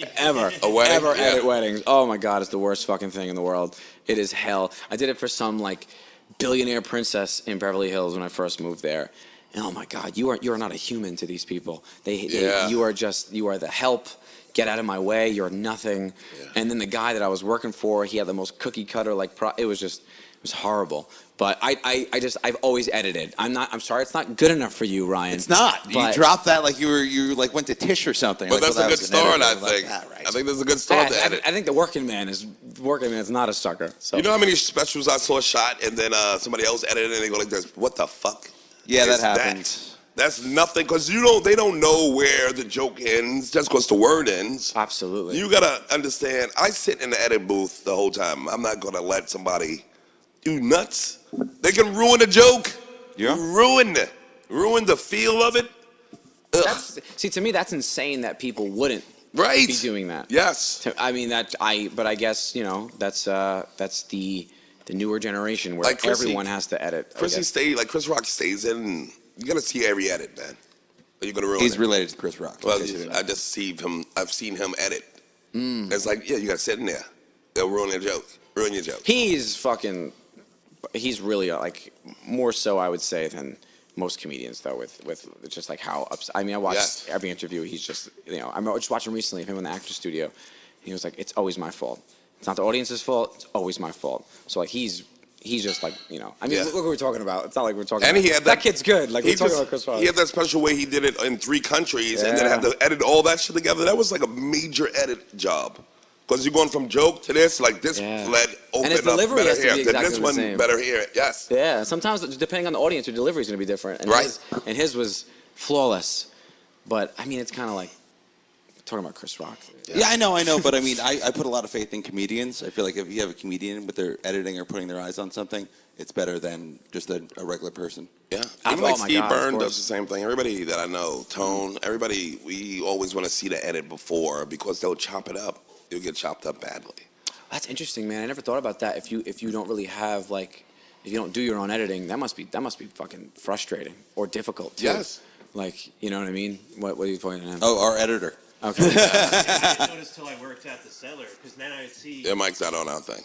wedding? edit weddings. Oh my God, it's the worst fucking thing in the world. It is hell. I did it for some like billionaire princess in Beverly Hills when I first moved there. And oh my God, you are not a human to these people. You are the help. Get out of my way. You're nothing. Yeah. And then the guy that I was working for, he had the most cookie cutter it was horrible. But I've always edited. I'm sorry, it's not good enough for you, Ryan. It's not. You dropped that like you like went to Tish or something. But that's a good start, I think. Like, right. I think that's a good start to edit. I think the working man is not a sucker. So. You know how many specials I saw shot and then somebody else edited and they go like this, what the fuck? Yeah, that happens. That's nothing, because they don't know where the joke ends just because the word ends. Absolutely. You gotta understand, I sit in the edit booth the whole time. I'm not gonna let somebody, you nuts. They can ruin a joke. Yeah. Ruin the feel of it. See, to me, that's insane that people wouldn't Right. be doing that. Yes. I mean, but I guess, that's the newer generation where Like everyone has to edit. Chris Rock stays in, and you gotta see every edit, man. Or you're gonna ruin it. He's related to Chris Rock. Well, I've seen him edit. It's like, yeah, you gotta sit in there. They'll ruin your joke. Ruin your joke. He's really like more so, I would say, than most comedians, though, with just like how I mean, I watched every interview. He's just, I remember just watching recently of him in the actor studio. He was like, it's always my fault. It's not the audience's fault. It's always my fault. So like he's just like, I mean, look what we're talking about. It's not like we're talking And about, he had that kid's good. Like we're talking about Chris Rock. He had that special way he did it in 3 countries and then had to edit all that shit together. That was like a major edit job. Because you're going from joke to this, like this lead open and his up delivery better has to here. be Then exactly this the one same. better here. Yes. Yeah, sometimes depending on the audience, your delivery is going to be different. And Right. His was flawless. But I mean, it's kind of like talking about Chris Rock. Yeah, I know, but I mean, I put a lot of faith in comedians. I feel like if you have a comedian with their editing or putting their eyes on something, it's better than just a regular person. Yeah. Oh Even like my Steve God, Byrne of does course. the same thing. Everybody that I know, Tone, everybody, we always want to see the edit before because they'll chop it up. It'll get chopped up badly. That's interesting, man. I never thought about that. If you don't really have if you don't do your own editing, that must be fucking frustrating or difficult too. Yes. Like, you know what I mean? What are you pointing at? Oh, our editor. Okay. I didn't notice till I worked at the cellar, because then I see. Their mic's not on our thing.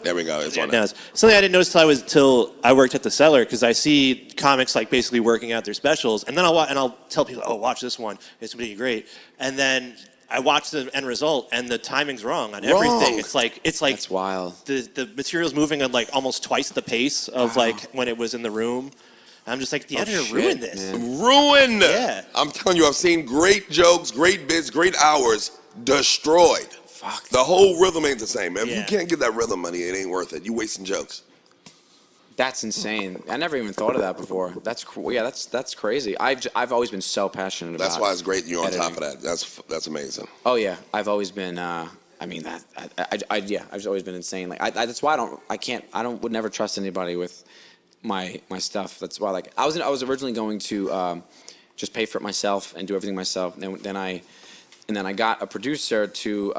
There we go. It's Yeah, on no, now. it's something I didn't notice till I worked at the cellar, because I see comics like basically working out their specials, and then I'll tell people, oh, watch this one, it's gonna be great, and then I watch the end result, and the timing's wrong on everything. It's like That's wild. the material's moving at like almost twice the pace of like when it was in the room. I'm just like, the editor shit, ruined this. man. Ruined. Yeah. I'm telling you, I've seen great jokes, great bits, great hours destroyed. Fuck. The whole rhythm ain't the same. If you Yeah. can't get that rhythm money, it ain't worth it. You wasting jokes. That's insane. I never even thought of that before. That's crazy. I've always been so passionate about. That's why it's great you're on editing. top of that. That's amazing. Oh yeah, I've always been. I mean that. I've always been insane. Like that's why would never trust anybody with my stuff. That's why I was originally going to just pay for it myself and do everything myself. And then I got a producer to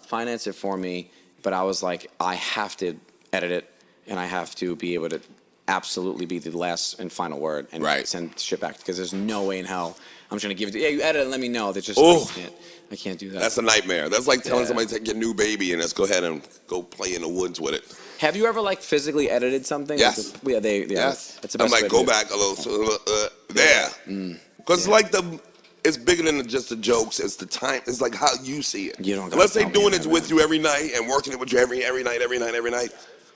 finance it for me. But I was like, I have to edit it, and I have to be able to absolutely be the last and final word and send shit back, because there's no way in hell I'm just gonna give it. You edit it and let me know. That just I can't do that. That's a nightmare. That's like telling somebody to take your new baby and let's go ahead and go play in the woods with it. Have you ever physically edited something? Yes. Yes. That's the I'm best like, way to go do it. back a little there. Because it's bigger than just the jokes. It's the time. It's like how you see it. You don't gotta Unless they tell me doing that, it with you every night and working it with you every night.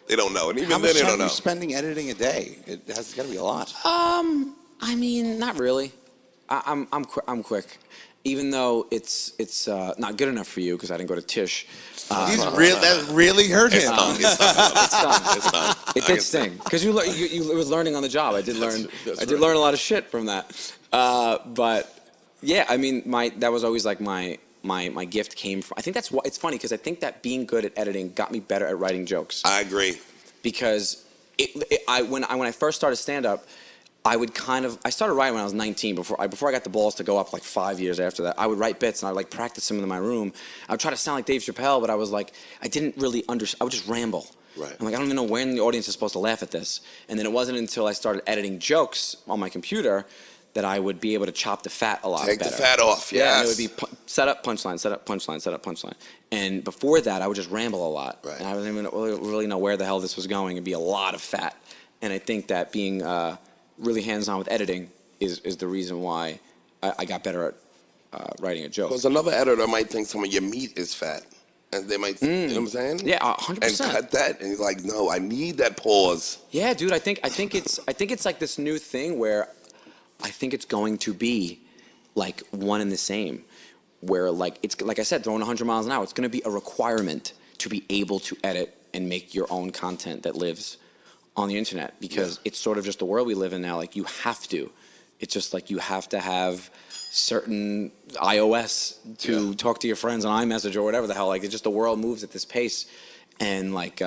They don't know. And even How then, much they time don't are you know. spending editing a day? It's got to be a lot. I mean, not really. I'm quick, even though it's not good enough for you because I didn't go to Tish. That really hurt him. It's done. It did sting because you was learning on the job. I did learn a lot of shit from that. But yeah, I mean, that was always like my gift came from. I think that's why it's funny, because I think that being good at editing got me better at writing jokes. I agree. Because when I first started stand up, I started writing when I was 19. Before I got the balls to go up like 5 years after that, I would write bits and I would like practice them in my room. I would try to sound like Dave Chappelle, but I was like, I didn't really understand. I would just ramble. Right. I'm like, I don't even know when the audience is supposed to laugh at this. And then it wasn't until I started editing jokes on my computer that I would be able to chop the fat a lot better. Take the fat off, yes. Yeah, and it would be set up, punchline, set up, punchline, set up, punchline. And before that, I would just ramble a lot. Right. And I didn't even really know where the hell this was going. It'd be a lot of fat. And I think that being really hands-on with editing is the reason why I got better at writing a joke. Because another editor might think some of your meat is fat. And they might, you know what I'm saying? Yeah, 100%. And cut that, and he's like, no, I need that pause. Yeah, dude, I think it's like this new thing where I think it's going to be like one and the same, where like it's like I said, throwing 100 miles an hour. It's going to be a requirement to be able to edit and make your own content that lives on the internet, because it's sort of just the world we live in now. Like you have to. It's just like you have to have certain iOS to talk to your friends on iMessage or whatever the hell. Like it's just the world moves at this pace, and like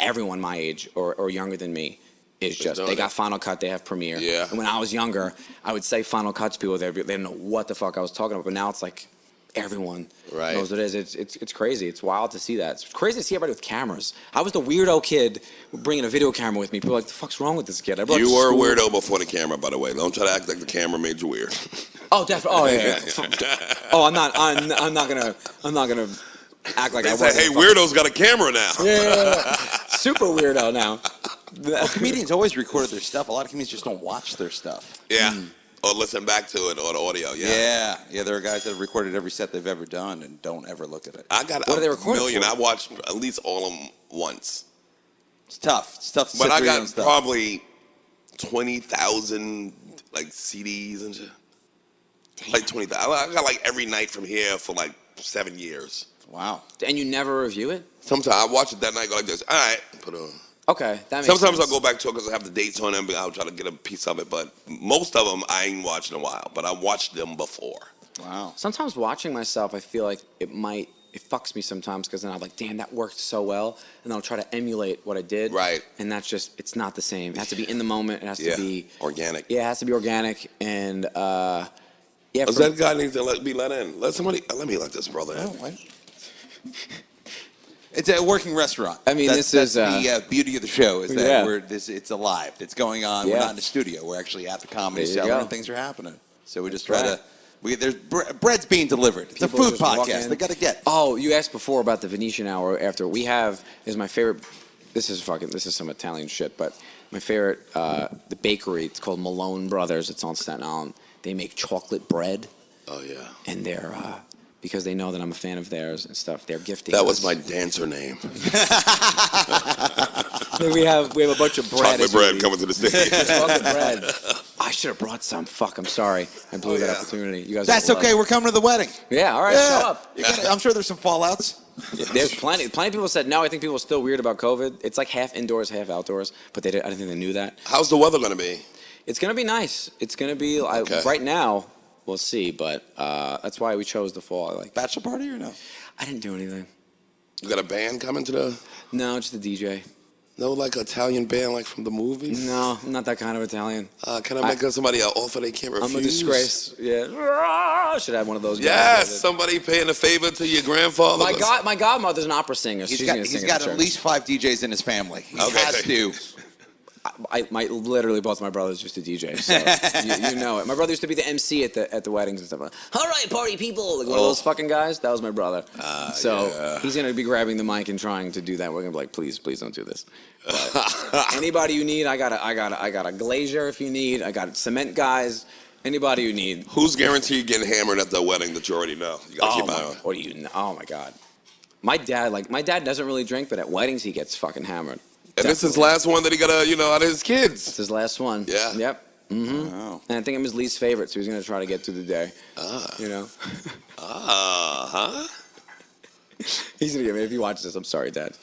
everyone my age or younger than me is just they got Final Cut, they have Premiere. Yeah. And when I was younger, I would say Final Cut to people, they didn't know what the fuck I was talking about. But now it's like everyone knows what it is. It's crazy. It's wild to see that. It's crazy to see everybody with cameras. I was the weirdo kid bringing a video camera with me. People were like, the fuck's wrong with this kid? You were a weirdo before the camera, by the way. Don't try to act like the camera made you weird. Oh, definitely. Oh, yeah. Oh, I'm not gonna act like They I say, wasn't. hey, weirdo's got a camera now. Yeah. Super weirdo now. Well, comedians always recorded their stuff. A lot of comedians just don't watch their stuff. Yeah. Or listen back to it, or the audio. Yeah. There are guys that have recorded every set they've ever done and don't ever look at it. I got What are they a recording million. for? I watched at least all of them once. It's tough. It's tough to But sit I through your own got stuff. probably 20,000 like CDs and shit. Like 20,000. I got like every night from here for like 7 years. Wow. And you never review it? Sometimes I watch it that night, go like this. All right, put it on. Okay, that makes Sometimes sense. I'll go back to it because I have the dates on them, but I'll try to get a piece of it. But most of them I ain't watched in a while, but I watched them before. Wow. Sometimes watching myself, I feel like it fucks me sometimes, because then I'm like, damn, that worked so well. And then I'll try to emulate what I did. Right. And that's just, it's not the same. It has to be in the moment. It has to be organic. Yeah, it has to be organic. And yeah. Does that guy need to be let in? Let me let this brother in. It's a working restaurant. I mean, that's the beauty of the show is that Yeah. it's alive. It's going on. We're not in the studio. We're actually at the Comedy There you Cellar, go. and things are happening. So we just That's try right. to. There's bread's being delivered. It's People a food just walk podcast. in. They got to get. Oh, you asked before about the Venetian hour after. Is my favorite. This is some Italian shit, but my favorite, the bakery, it's called Malone Brothers. It's on Staten Island. They make chocolate bread. Oh, yeah. And they're, because they know that I'm a fan of theirs and stuff, they're gifting That us. was my dancer name. we have a bunch of bread. Chocolate bread coming to the stage. Chocolate bread. I should have brought some. Fuck, I'm sorry. I blew that opportunity. You guys. That's okay. We're coming to the wedding. Yeah. All right. Yeah. Show up. I'm sure there's some fallouts. There's plenty. Plenty of people said no. I think people are still weird about COVID. It's like half indoors, half outdoors. But I didn't think they knew that. How's the weather going to be? It's gonna be nice. It's gonna be right now. We'll see, but that's why we chose the fall. Bachelor party or no? I didn't do anything. You got a band coming to the? No, just a DJ. No, like Italian band, like from the movies. No, I'm not that kind of Italian. Can I make somebody an offer they can't refuse? I'm a disgrace. Yeah, I should have one of those. Yes, guys. somebody paying a favor to your grandfather. My godmother's an opera singer. He's She's got, gonna sing he's got at the at church. least 5 DJs in his family. He has to. Literally both my brothers used to DJ, so you know it. My brother used to be the MC at the weddings and stuff. All right, party people, like one of those fucking guys. That was my brother. He's gonna be grabbing the mic and trying to do that. We're gonna be like, please don't do this. But anybody you need, I got a glazier if you need. I got cement guys. Anybody you need. Who's guaranteed getting hammered at the wedding that you already know? You gotta keep an eye on. What do you know? Oh my God. My dad doesn't really drink, but at weddings he gets fucking hammered. And this is his last one that he got out of his kids. It's his last one. Yeah. Yep. Mm-hmm. Wow. And I think I'm his least favorite, so he's gonna try to get through the day. You know. He's gonna get me if he watches this. I'm sorry, Dad.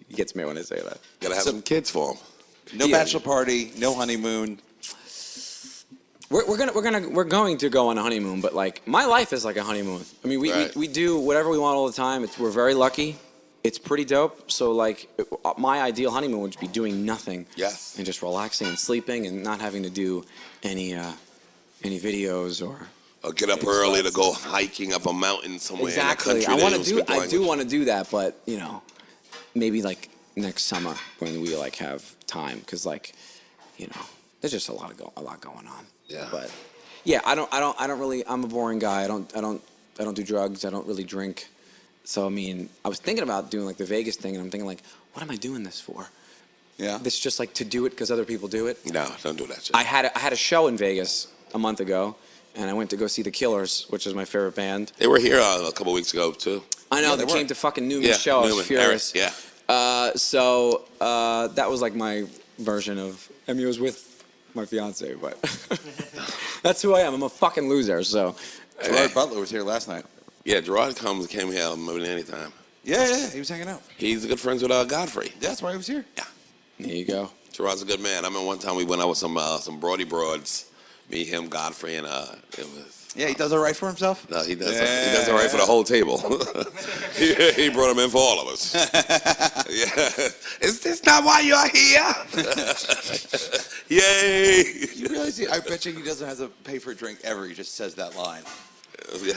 He gets me when I say that. Gotta have some kids for him. No bachelor party, no honeymoon. We're going to go on a honeymoon, but like my life is like a honeymoon. I mean, we do whatever we want all the time. We're very lucky. it's pretty dope. So like, my ideal honeymoon would be doing nothing. Yes. And just relaxing and sleeping and not having to do any videos or. Or get up early to go hiking up a mountain somewhere Exactly. in the country. I that want you to don't do. speak the I do language. want to do that, but maybe like next summer when we like have time, because like, there's just a lot going on. Yeah. But yeah, I don't really. I'm a boring guy. I don't do drugs. I don't really drink. So I mean, I was thinking about doing like the Vegas thing, and I'm thinking like, what am I doing this for? Yeah. This just like to do it because other people do it. No, don't do that shit. I had a show in Vegas a month ago, and I went to go see the Killers, which is my favorite band. They were here a couple weeks ago too. I know, Yeah, they they came were. to fucking Newman's show. I Newman, was furious. Eric, yeah. So that was like my version of. I mean, it was with my fiance, but that's who I am. I'm a fucking loser. So Gerard Butler was here last night. Yeah, Gerard came here more than anytime. Yeah, he was hanging out. He's good friends with Godfrey. That's why he was here. Yeah. there you go. Gerard's a good man. I remember one time we went out with some Brody broads. Me, him, Godfrey, and it was. Yeah, he does all right for himself. No, he does. He does all right for the whole table. he brought him in for all of us. Yeah. Is this not why you're here? Yay! You realize? I bet you he doesn't have to pay for a drink ever. He just says that line. Yeah.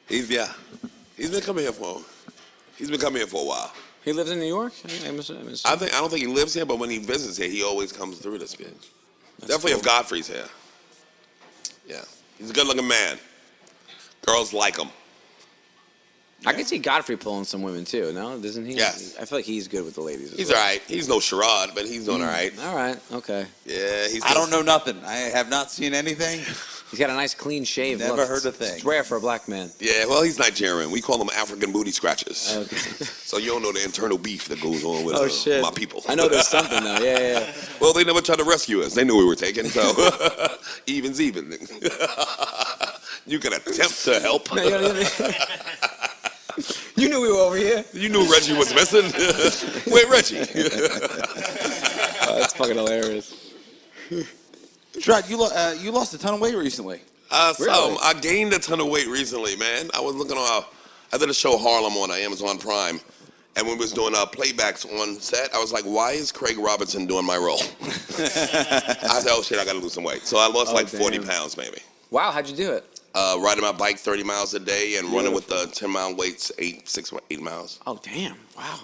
He's been coming here for. He's been coming here for a while. He lives in New York. I don't think he lives here, but when he visits here, he always comes through this bitch. Definitely if Godfrey's here. Yeah. He's a good-looking man. Girls like him. I can see Godfrey pulling some women too. No, doesn't he? Yes. I feel like he's good with the ladies. He's all right. He's no Sherrod, but he's doing all right. All right. Okay. Yeah, I don't know nothing. I have not seen anything. He's got a nice clean shave. Never look. heard a It's thing. rare for a black man. Yeah, well, he's Nigerian. We call them African booty scratchers. Okay. So you don't know the internal beef that goes on with Oh shit. my people. I know there's something though. Yeah. Well, they never tried to rescue us. They knew we were taken, so even's even. You can attempt to help. You knew we were over here. You knew Reggie was missing. Where Reggie? Oh, that's fucking hilarious. Sherrod, you lost a ton of weight recently. Really? I gained a ton of weight recently, man. I was looking on. I did a show Harlem on Amazon Prime, and when we was doing playbacks on set, I was like, "Why is Craig Robinson doing my role?" I said, "Oh shit, I got to lose some weight." So I lost like 40 damn. pounds, maybe. Wow, how'd you do it? Riding my bike 30 miles a day and running with the 10-mile weights, 8 miles. Oh damn! Wow.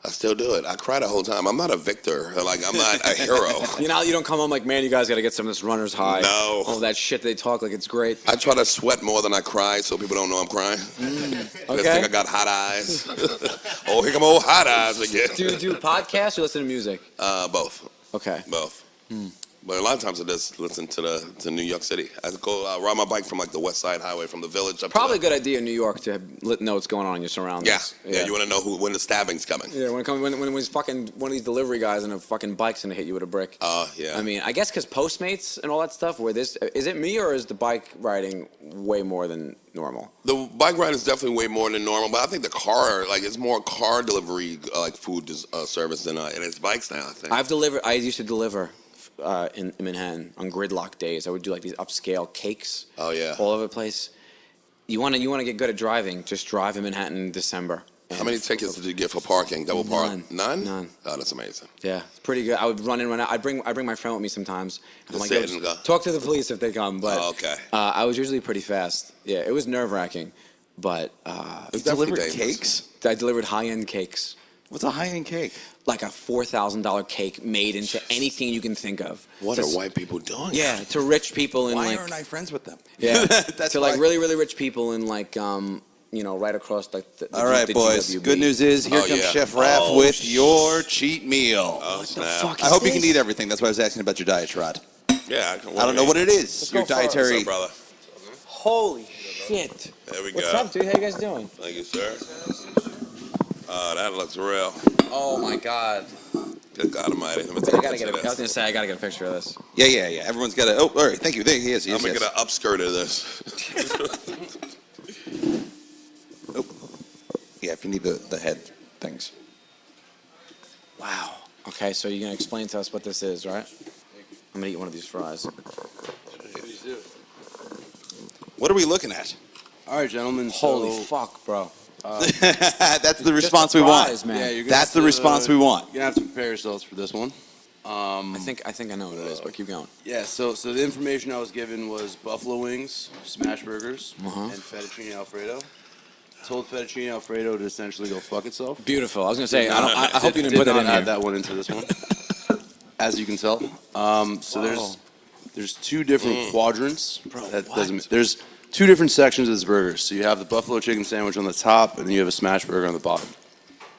I still do it. I cry the whole time. I'm not a victor. Like, I'm not a hero. You don't come home like, man, you guys got to get some of this runner's high. No. All that shit they talk like it's great. I try to sweat more than I cry so people don't know I'm crying. They Okay. think I got hot eyes. Oh, here come old hot eyes again. Do you do podcasts or listen to music? Both. Okay. Both. But a lot of times I just listen to New York City. I go ride my bike from like the West Side Highway from the village up Probably a to good idea in New York to know what's going on in your surroundings. yeah. You want to know when the stabbing's coming. Yeah, when was fucking one of these delivery guys in a fucking bike's gonna hit you with a brick. Yeah. I mean, I guess because Postmates and all that stuff. Is it me or is the bike riding way more than normal? The bike ride is definitely way more than normal, but I think the car, like, it's more car delivery, like food service than it is bikes now, I think. I used to deliver in Manhattan on gridlock days. I would do like these upscale cakes. Oh, yeah. All over the place. You want to get good at driving? Just drive in Manhattan in December. How many tickets did you get for parking? Double park? None. None? Oh, that's amazing. Yeah, it's pretty good. I would run in, run out. I bring my friend with me sometimes. I'm Just like, sit and go. talk to the police if they come. But Oh, okay. I was usually pretty fast. Yeah, it was nerve wracking, but It's definitely Delivered dangerous. cakes? I delivered high end cakes, What's a high-end cake? like a $4,000 cake made into anything you can think of. What are white people doing? Yeah, to rich people in Why like aren't I friends with them? yeah, That's to like why- really rich people in like right across like the All right, the boys. GWB. Good news is here Oh, comes yeah. Chef Raph Oh, with your cheat meal. Oh, snap. fuck I is hope you can this? eat everything. That's why I was asking about your diet, Sherrod. Yeah, I don't know what it is. Your go for it. What's dietary. up, brother? Holy shit! There we What's go. up, dude? How you guys doing? Thank you, sir. Oh, that looks real. Oh my god! Good God Almighty. Let me take I a gotta picture get. of I was this. gonna say I gotta get a picture of this. Yeah. Everyone's got to. Oh, all right. Thank you. There he is. I'm going to get an upskirt of this. Yeah, if you need the head things. Wow. Okay, so you're gonna explain to us what this is, right? I'm gonna eat one of these fries. What are we looking at? All right, gentlemen. Holy so, fuck, bro! That's the Just response the we want. fries, man. Yeah, you're gonna That's the have to- response we want. You're gonna have to prepare yourselves for this one. I think I know what it is, but keep going. Yeah, so the information I was given was buffalo wings, smash burgers, and fettuccine alfredo. Told fettuccine alfredo to essentially go fuck itself. Beautiful. I was gonna say, I hope you didn't put that not in add here. that one into this one, as you can tell. So there's two different quadrants. There's two different sections of this burger. So you have the buffalo chicken sandwich on the top, and then you have a smash burger on the bottom.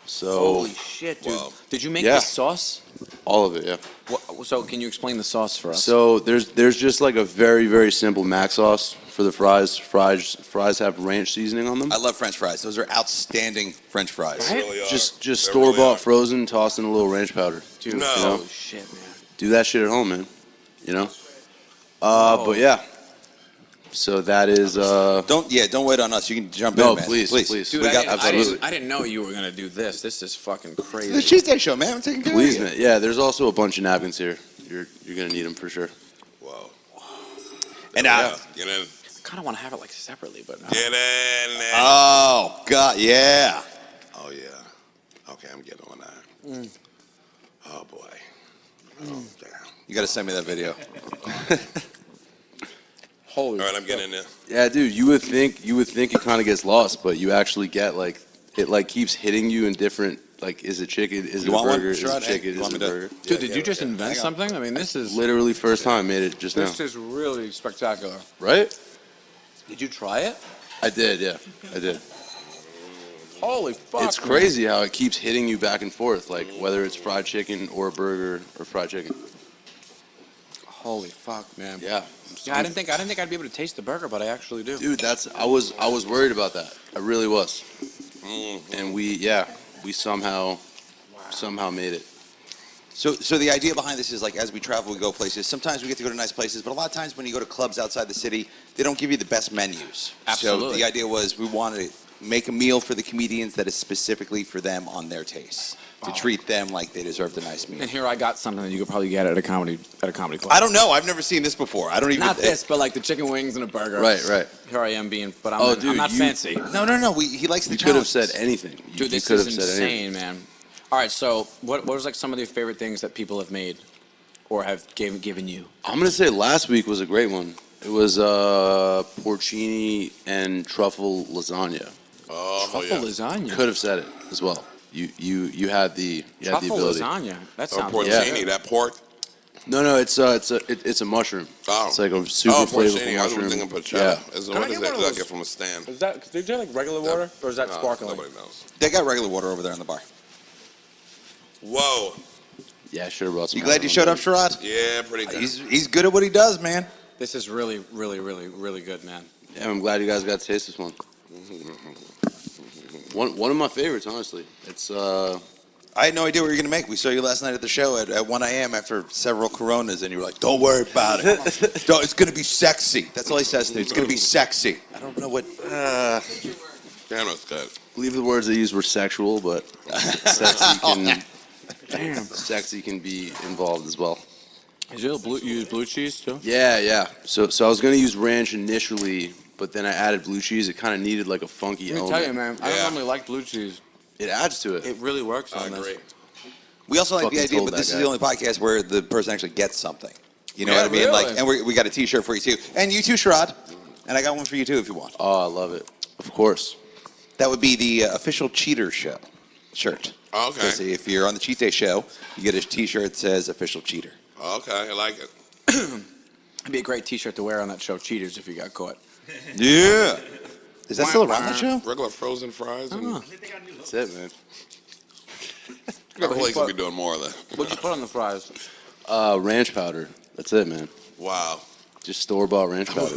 So Holy shit, dude! Wow. Did you make Yeah. this sauce? all of it, yeah. So can you explain the sauce for us? So there's just like a very, very simple mac sauce for the fries. Fries have ranch seasoning on them. I love French fries. Those are outstanding French fries. Right? Really are. Just They store really bought are. frozen, toss in a little ranch powder. Dude, No. holy shit, man. Do that shit at home, man. You know? But yeah. So that is Don't wait on us. You can jump No, in, man. please. Dude, We got absolutely. I didn't know you were gonna do this. This is fucking the crazy. cheese day show, man. I'm taking care please, of you. man. Yeah, there's also a bunch of napkins here. You're gonna need them for sure. Whoa. And Yeah. Get in. I kind of want to have it like separately, but no. Get in there. oh god, yeah. Oh yeah. Okay, I'm getting on that. Oh boy. Oh damn. You got to send me that video. Holy. All right, I'm getting in there. Yeah, dude. You would think it kind of gets lost, but you actually get like it like keeps hitting you in different. Like, is it chicken? Is You it a want one? burger? Is Sherrod? it Hey, chicken? you Is want it a me to- burger? Dude, did you just invent Hang on. something? I mean, this is Literally first time made it just now. this is really spectacular. Right? Did you try it? I did. Yeah, I did. Holy fuck! It's crazy how it keeps hitting you back and forth, like whether it's fried chicken or a burger or fried chicken. Holy fuck, man. Yeah. Yeah, I didn't think I'd be able to taste the burger, but I actually do. Dude, I was worried about that. I really was. And we somehow made it. So the idea behind this is like as we travel, we go places. Sometimes we get to go to nice places, but a lot of times when you go to clubs outside the city, they don't give you the best menus. Absolutely. So the idea was we wanted to make a meal for the comedians that is specifically for them on their tastes, to treat them like they deserved a nice meal. And here I got something that you could probably get at a comedy club. I don't know. I've never seen this before. I don't even. Not this, but like the chicken wings and a burger. Right. Here I am being, but Oh, I'm dude, not you- fancy. No. He likes the You could have challenges. said anything. Dude, You this could is have said anything. insane, man. All right, so what was like some of your favorite things that people have made or have given you? I'm gonna say last week was a great one. It was porcini and truffle lasagna. Oh Truffle yeah. lasagna. Could have said it as well. You had the Truffle ability. lasagna. That Oh, sounds porcini, Yeah. that pork. No, it's a mushroom. Oh. It's like a super Oh, flavorful porcini. I was mushroom. thinking porchetta. Yeah. What is I that? get one Did of I those? get from a stand? Is that? Did you have like regular water, or is that No, sparkling? Nobody knows. They got regular water over there in the bar. Whoa. Yeah, I should have brought some. You glad you showed up, Sherrod? Yeah, pretty good. He's good at what he does, man. This is really, really, really, really good, man. Yeah, I'm glad you guys got to taste this one. One of my favorites, honestly. It's I had no idea what you were going to make. We saw you last night at the show at 1 a.m. after several Coronas, and you were like, don't worry about it. It's going to be sexy. That's all he says to me. It's going to be sexy. I don't know what... Damn, that's good. I believe the words they used were sexual, but sexy can be involved as well. Is it you use blue cheese too? Yeah. So I was gonna use ranch initially, but then I added blue cheese. It kind of needed like a funky Let me element. tell you, man. I don't Yeah. normally like blue cheese. It adds to it. It really works I on agree. this. We also like the Fucking idea, told but this that is the guy. only podcast where the person actually gets something. You know Yeah, what I mean? really? Like, and we got a T-shirt for you too, and you too, Sherrod. And I got one for you too, if you want. Oh, I love it. Of course. That would be the official Cheater Show shirt. Okay. So if you're on the Cheat Day Show, you get a T-shirt that says "Official Cheater." Okay, I like it. It'd be a great T-shirt to wear on that show, Cheaters, if you got caught. Yeah. Is that still around that show? Regular frozen fries. And That's it, man. the place will be doing more of that. What'd you put on the fries? Ranch powder. That's it, man. Wow. Just store bought ranch powder.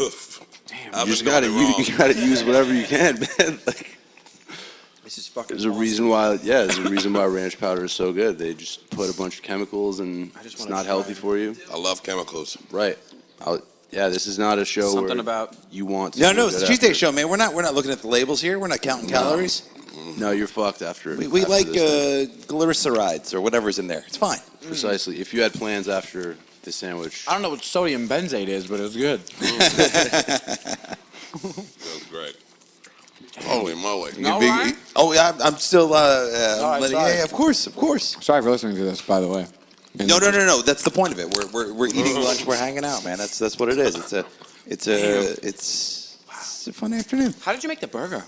Damn, I've You just been gotta doing it wrong. you gotta use whatever you can, man. Like, this is fucking. there's a reason why. Yeah, there's a reason why ranch powder is so good. They just put a bunch of chemicals and I just it's wanna not try healthy it. for you. I love chemicals. Right. Yeah, this is not a show Something where about- you want to. No, feel it's the good Cheat Day after. Show, man. We're not looking at the labels here. We're not counting calories. No, you're fucked after. We after like this thing. glycerides or whatever's in there. It's fine. Precisely. If you had plans after the sandwich, I don't know what sodium benzate is, but it was good. That was great. Holy moly. No, Big- Ryan? Oh, yeah, I'm still. right, sorry. Yeah, of course, of course. Sorry for listening to this, by the way. No. That's the point of it. We're eating lunch. We're hanging out, man. That's what it is. It's a fun afternoon. How did you make the burger?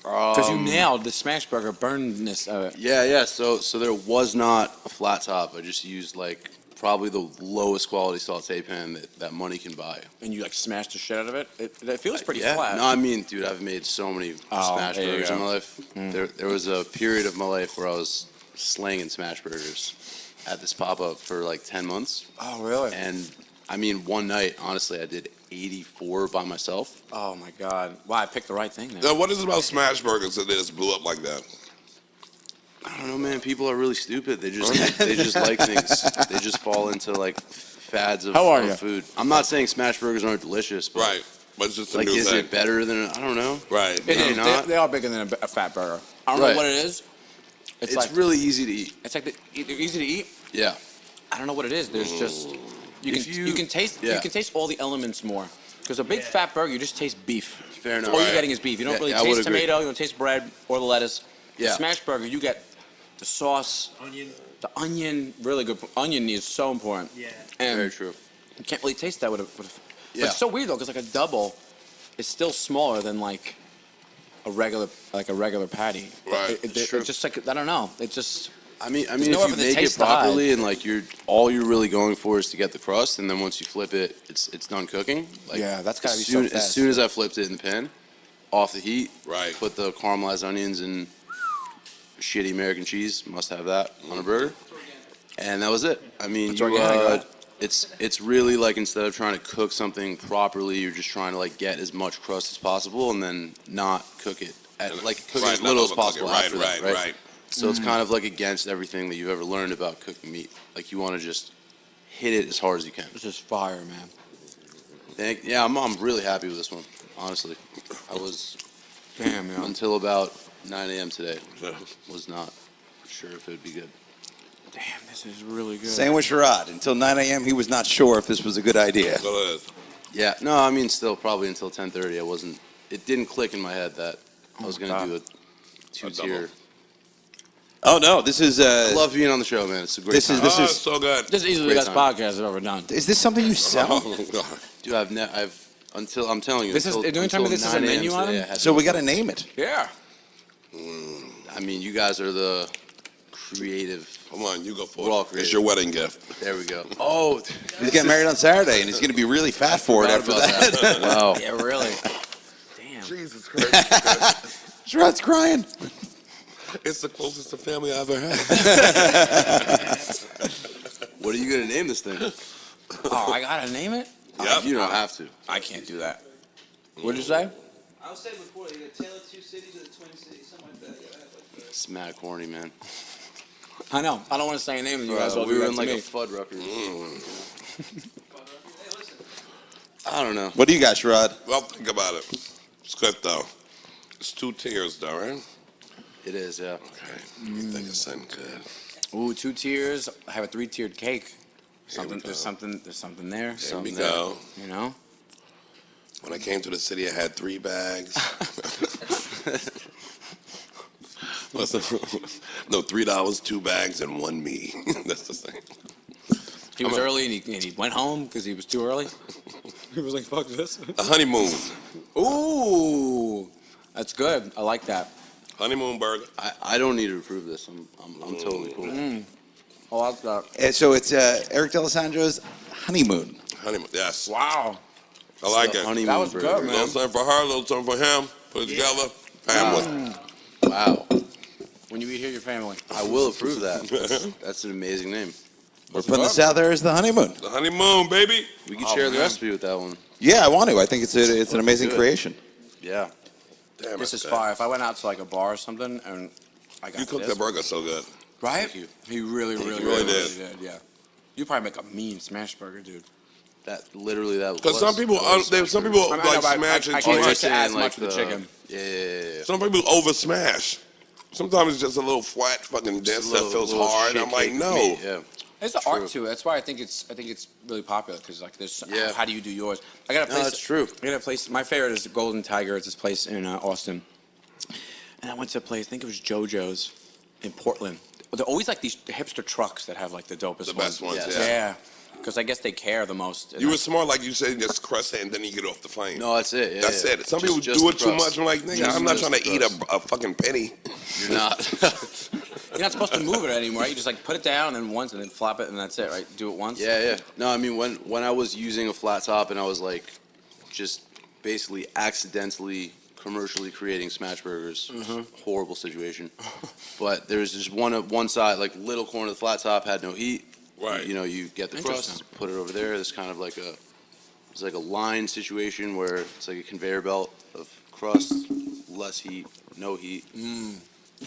Because you nailed the smash burger burnedness of it. Yeah. So there was not a flat top. I just used like probably the lowest quality saute pan that money can buy. And you like smashed the shit out of it. It feels pretty Yeah. flat. No, I mean, dude, I've made so many smash there you burgers in go. my life. There was a period of my life where I was slanging smash burgers at this pop-up for like 10 months. Oh, really? And I mean, one night, honestly, I did 84 by myself. Oh my God! Wow, I picked the right thing then. Now, what is it about smash burgers that they just blew up like that? I don't know, man. People are really stupid. They just like things. They just fall into like fads of, How are of you? food. I'm not saying smash burgers aren't delicious, but Right. But it's just a like, new is thing. it better than I don't know. Right. It Maybe is. not. They are bigger than a fat burger. I don't Right. know what it is. It's like really easy to eat. it's like they're easy to eat. Yeah. I don't know what it is. There's just you If can you- can taste yeah. you can taste all the elements more. Because a big fat burger, you just taste beef. Fair enough. All Right. you're getting is beef. You don't Yeah, really yeah, I would taste agree. tomato. You don't taste bread or the lettuce. The Yeah. smash burger, you get the sauce, Onion. the onion. Really good. Onion is so important. Yeah. And Very true. you can't really taste that with a. But Yeah. it's so weird though, because like a double is still smaller than like a regular patty. Right. It's true. just like I don't know. It just. I mean, no if you effort to make it taste the hide. properly and like all you're really going for is to get the crust, and then once you flip it, it's done cooking. Like, Yeah, that's gotta as be so soon, fast. As soon as I flipped it in the pan, off the heat, Right. put the caramelized onions and shitty American cheese. Must have that on a burger, and that was it. I mean, It's organic, right? it's really like instead of trying to cook something properly, you're just trying to like get as much crust as possible and then not cook it. Like cook it Right, as not little as overcook it. possible. Right, after that, right. So it's kind of like against everything that you've ever learned about cooking meat. Like you want to just hit it as hard as you can. This is fire, man. Yeah, I'm really happy with this one. Honestly, I was Damn, man. until about 9 a.m. today. Was not sure if it would be good. Damn, this is really good. Same with Sherrod. Until 9 a.m., he was not sure if this was a good idea. So it is. Yeah, no, I mean still probably until 10:30. I wasn't. It didn't click in my head that I was going to do a two-tier. Oh no, this is. I love being on the show, man. It's a great. This is time. this Oh, is. it's so good. This is easily Great the best time. podcast I've ever done. Is this something you sell? Oh, God. Dude, I've until I'm telling you. This is- until, the only time until this is a 9 a.m. menu today, item? I had So no we got to clue. name it. Yeah. I mean, you guys are the creative. Come on, you go for We're all it. It's creative. your wedding gift. There we go. Oh, He's getting married on Saturday, and he's going to be really fat for it after that. Wow. Yeah, really. Damn. Jesus Christ. Sherrod's crying. It's the closest to family I've ever had. What are you gonna name this thing? Oh, I gotta name it? Yep. You don't have to. I can't do that. What'd you say? I was saying before, you got Tale of Two Cities or the Twin Cities, something like that. It's mad corny, man. I know. I don't want to say a name and you guys all We do were that in to like me. a Fuddrucker. I don't know. What do you got, Sherrod? Well, think about it. It's good, though. It's 2 tiers, though, right? It is, yeah. Okay. You think it's something good. Ooh, 2 tiers. I have a 3-tiered cake. Here we go. There's something there. Here we Something go. You know? When I came to the city, I had 3 bags. No, $3, 2 bags, and 1 me. That's the thing. He was early and he went home because he was too early. He was like, fuck this. A honeymoon. Ooh, that's good. I like that. Honeymoon burger. I don't need to approve this. I'm totally cool. I like that. And so it's Eric D'Alessandro's honeymoon. Honeymoon, yes. Wow. I like The it. honeymoon That was burger. good, A man. little something for her, a little something for him. Put it together. Family. Wow. When you eat here, your family. I will approve that. That's an amazing name. We're putting this out there as the honeymoon. The honeymoon, baby. We can Oh, share the man. recipe with that one. Yeah, I want to. I think it's an amazing good. creation. Yeah. Damn, This that's is good. fire. If I went out to like a bar or something and I got You cooked this, that burger so good. right? Thank you. He really, you really did. Yeah. You probably make a mean smash burger, dude. That Because some people, some people I know, like but I smash it can't too just much. to add as much with the chicken. Yeah. Some people over smash. Sometimes it's just a little flat fucking dense that feels hard. I'm like, no. Yeah. There's an art to it. That's why I think it's really popular because like there's how do you do yours? I got a place. No, that's true. I got a place. My favorite is the Golden Tiger. It's this place in Austin, and I went to a place. I think it was JoJo's in Portland. They're always like these hipster trucks that have like the dopest The best ones, Yes. yeah. Yeah, because I guess they care the most. You were smart, like you said, just crust it and then you get off the flame. No, that's it. Yeah, That's yeah. it. Some people Just do it the too crust. much. I'm like, nigga, I'm not trying to eat a fucking penny. You're not. You're not supposed to move it anymore. Right? You just like put it down and then once and then flop it and that's it, right? Do it once. Yeah. No, I mean when I was using a flat top and I was like, just basically accidentally commercially creating smash burgers, horrible situation. But there's just one side, like little corner of the flat top had no heat. Right. You know, you get the crust, put it over there. There's kind of like it's like a line situation where it's like a conveyor belt of crust, less heat, no heat.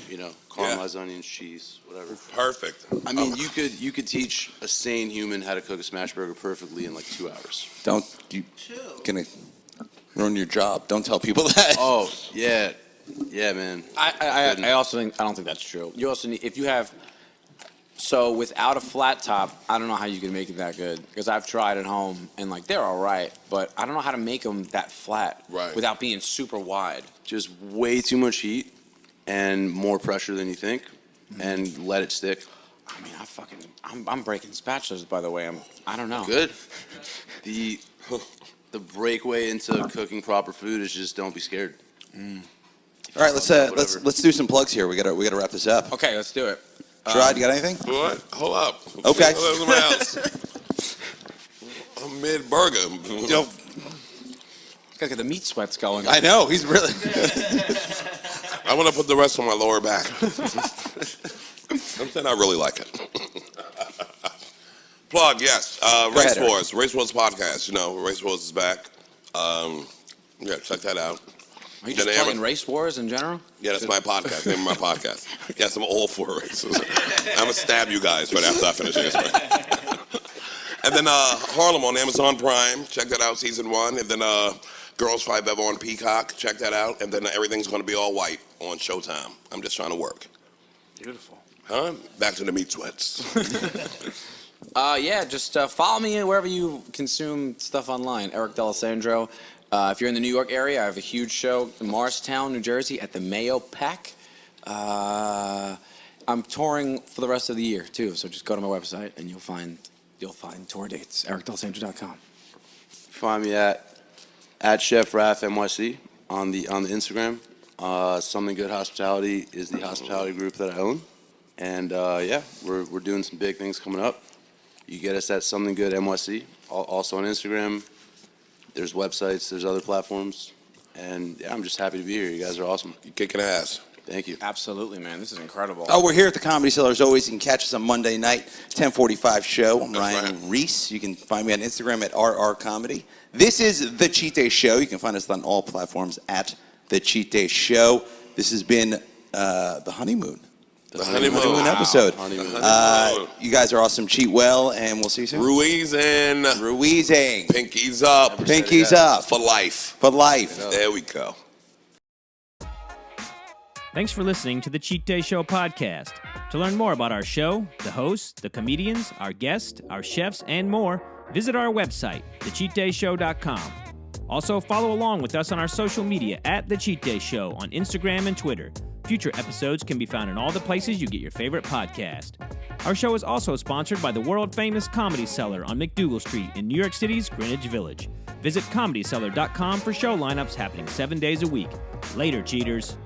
You know, caramelized onions, cheese, whatever. Perfect. I mean, you could teach a sane human how to cook a smash burger perfectly in like 2 hours. Don't you gonna ruin your job? Don't tell people that. Oh yeah, man. I also think I don't think that's true. You also need if you have. So without a flat top, I don't know how you can make it that good because I've tried at home and like they're all right, but I don't know how to make them that flat without being super wide. Just way too much heat and more pressure than you think, and let it stick. I mean, I'm breaking spatulas by the way. I don't know. Good. The breakaway into cooking proper food is just don't be scared. All right, let's do some plugs here. We gotta wrap this up. Okay, let's do it. Sherrod, you got anything? What? Hold up. Okay. Somewhere else. I'm mid-burger. Look at the meat sweats going. I know he's really. I want to put the rest on my lower back. I'm saying I really like it. Plug, yes. Race ahead, Wars. Race Wars podcast. You know, Race Wars is back. Yeah, check that out. Are you just plugging race wars in general? Yeah, that's my podcast. Name of my podcast. Yes, I'm all for races. I'm going to stab you guys right after I finish this. And then Harlem on Amazon Prime. Check that out, season 1. And then Girls Fight Ever on Peacock. Check that out. And then everything's going to be all white on Showtime. I'm just trying to work. Beautiful. Huh? Back to the meat sweats. Yeah, just follow me wherever you consume stuff online. Eric D'Alessandro. If you're in the New York area, I have a huge show in Morristown, New Jersey at the Mayo Pack. I'm touring for the rest of the year too, so just go to my website and you'll find tour dates. EricD'Alessandro.com. Find me at Chef Raph NYC on the Instagram. Something Good Hospitality is the hospitality group that I own, and yeah, we're doing some big things coming up. You get us at Something Good NYC, also on Instagram. There's websites, there's other platforms, and yeah, I'm just happy to be here. You guys are awesome. You're kicking ass. Thank you. Absolutely, man. This is incredible. Oh, we're here at the Comedy Cellar as always. You can catch us on Monday night, 10:45 show. I'm That's Ryan right. Reiss. You can find me on Instagram at RRComedy. This is The Cheat Day Show. You can find us on all platforms at The Cheat Day Show. This has been the honeymoon. The honeymoon. Episode. Honeymoon. You guys are awesome. Cheat well, and we'll see you soon. Ruizing. Ruizing. Pinkies up. Pinkies up. For life. For life. There we go. Thanks for listening to the Cheat Day Show podcast. To learn more about our show, the hosts, the comedians, our guests, our chefs, and more, visit our website, thecheatdayshow.com. Also, follow along with us on our social media at The Cheat Day Show on Instagram and Twitter. Future episodes can be found in all the places you get your favorite podcast. Our show is also sponsored by the world-famous Comedy Cellar on McDougal Street in New York City's Greenwich Village. Visit ComedyCellar.com for show lineups happening 7 days a week. Later, cheaters.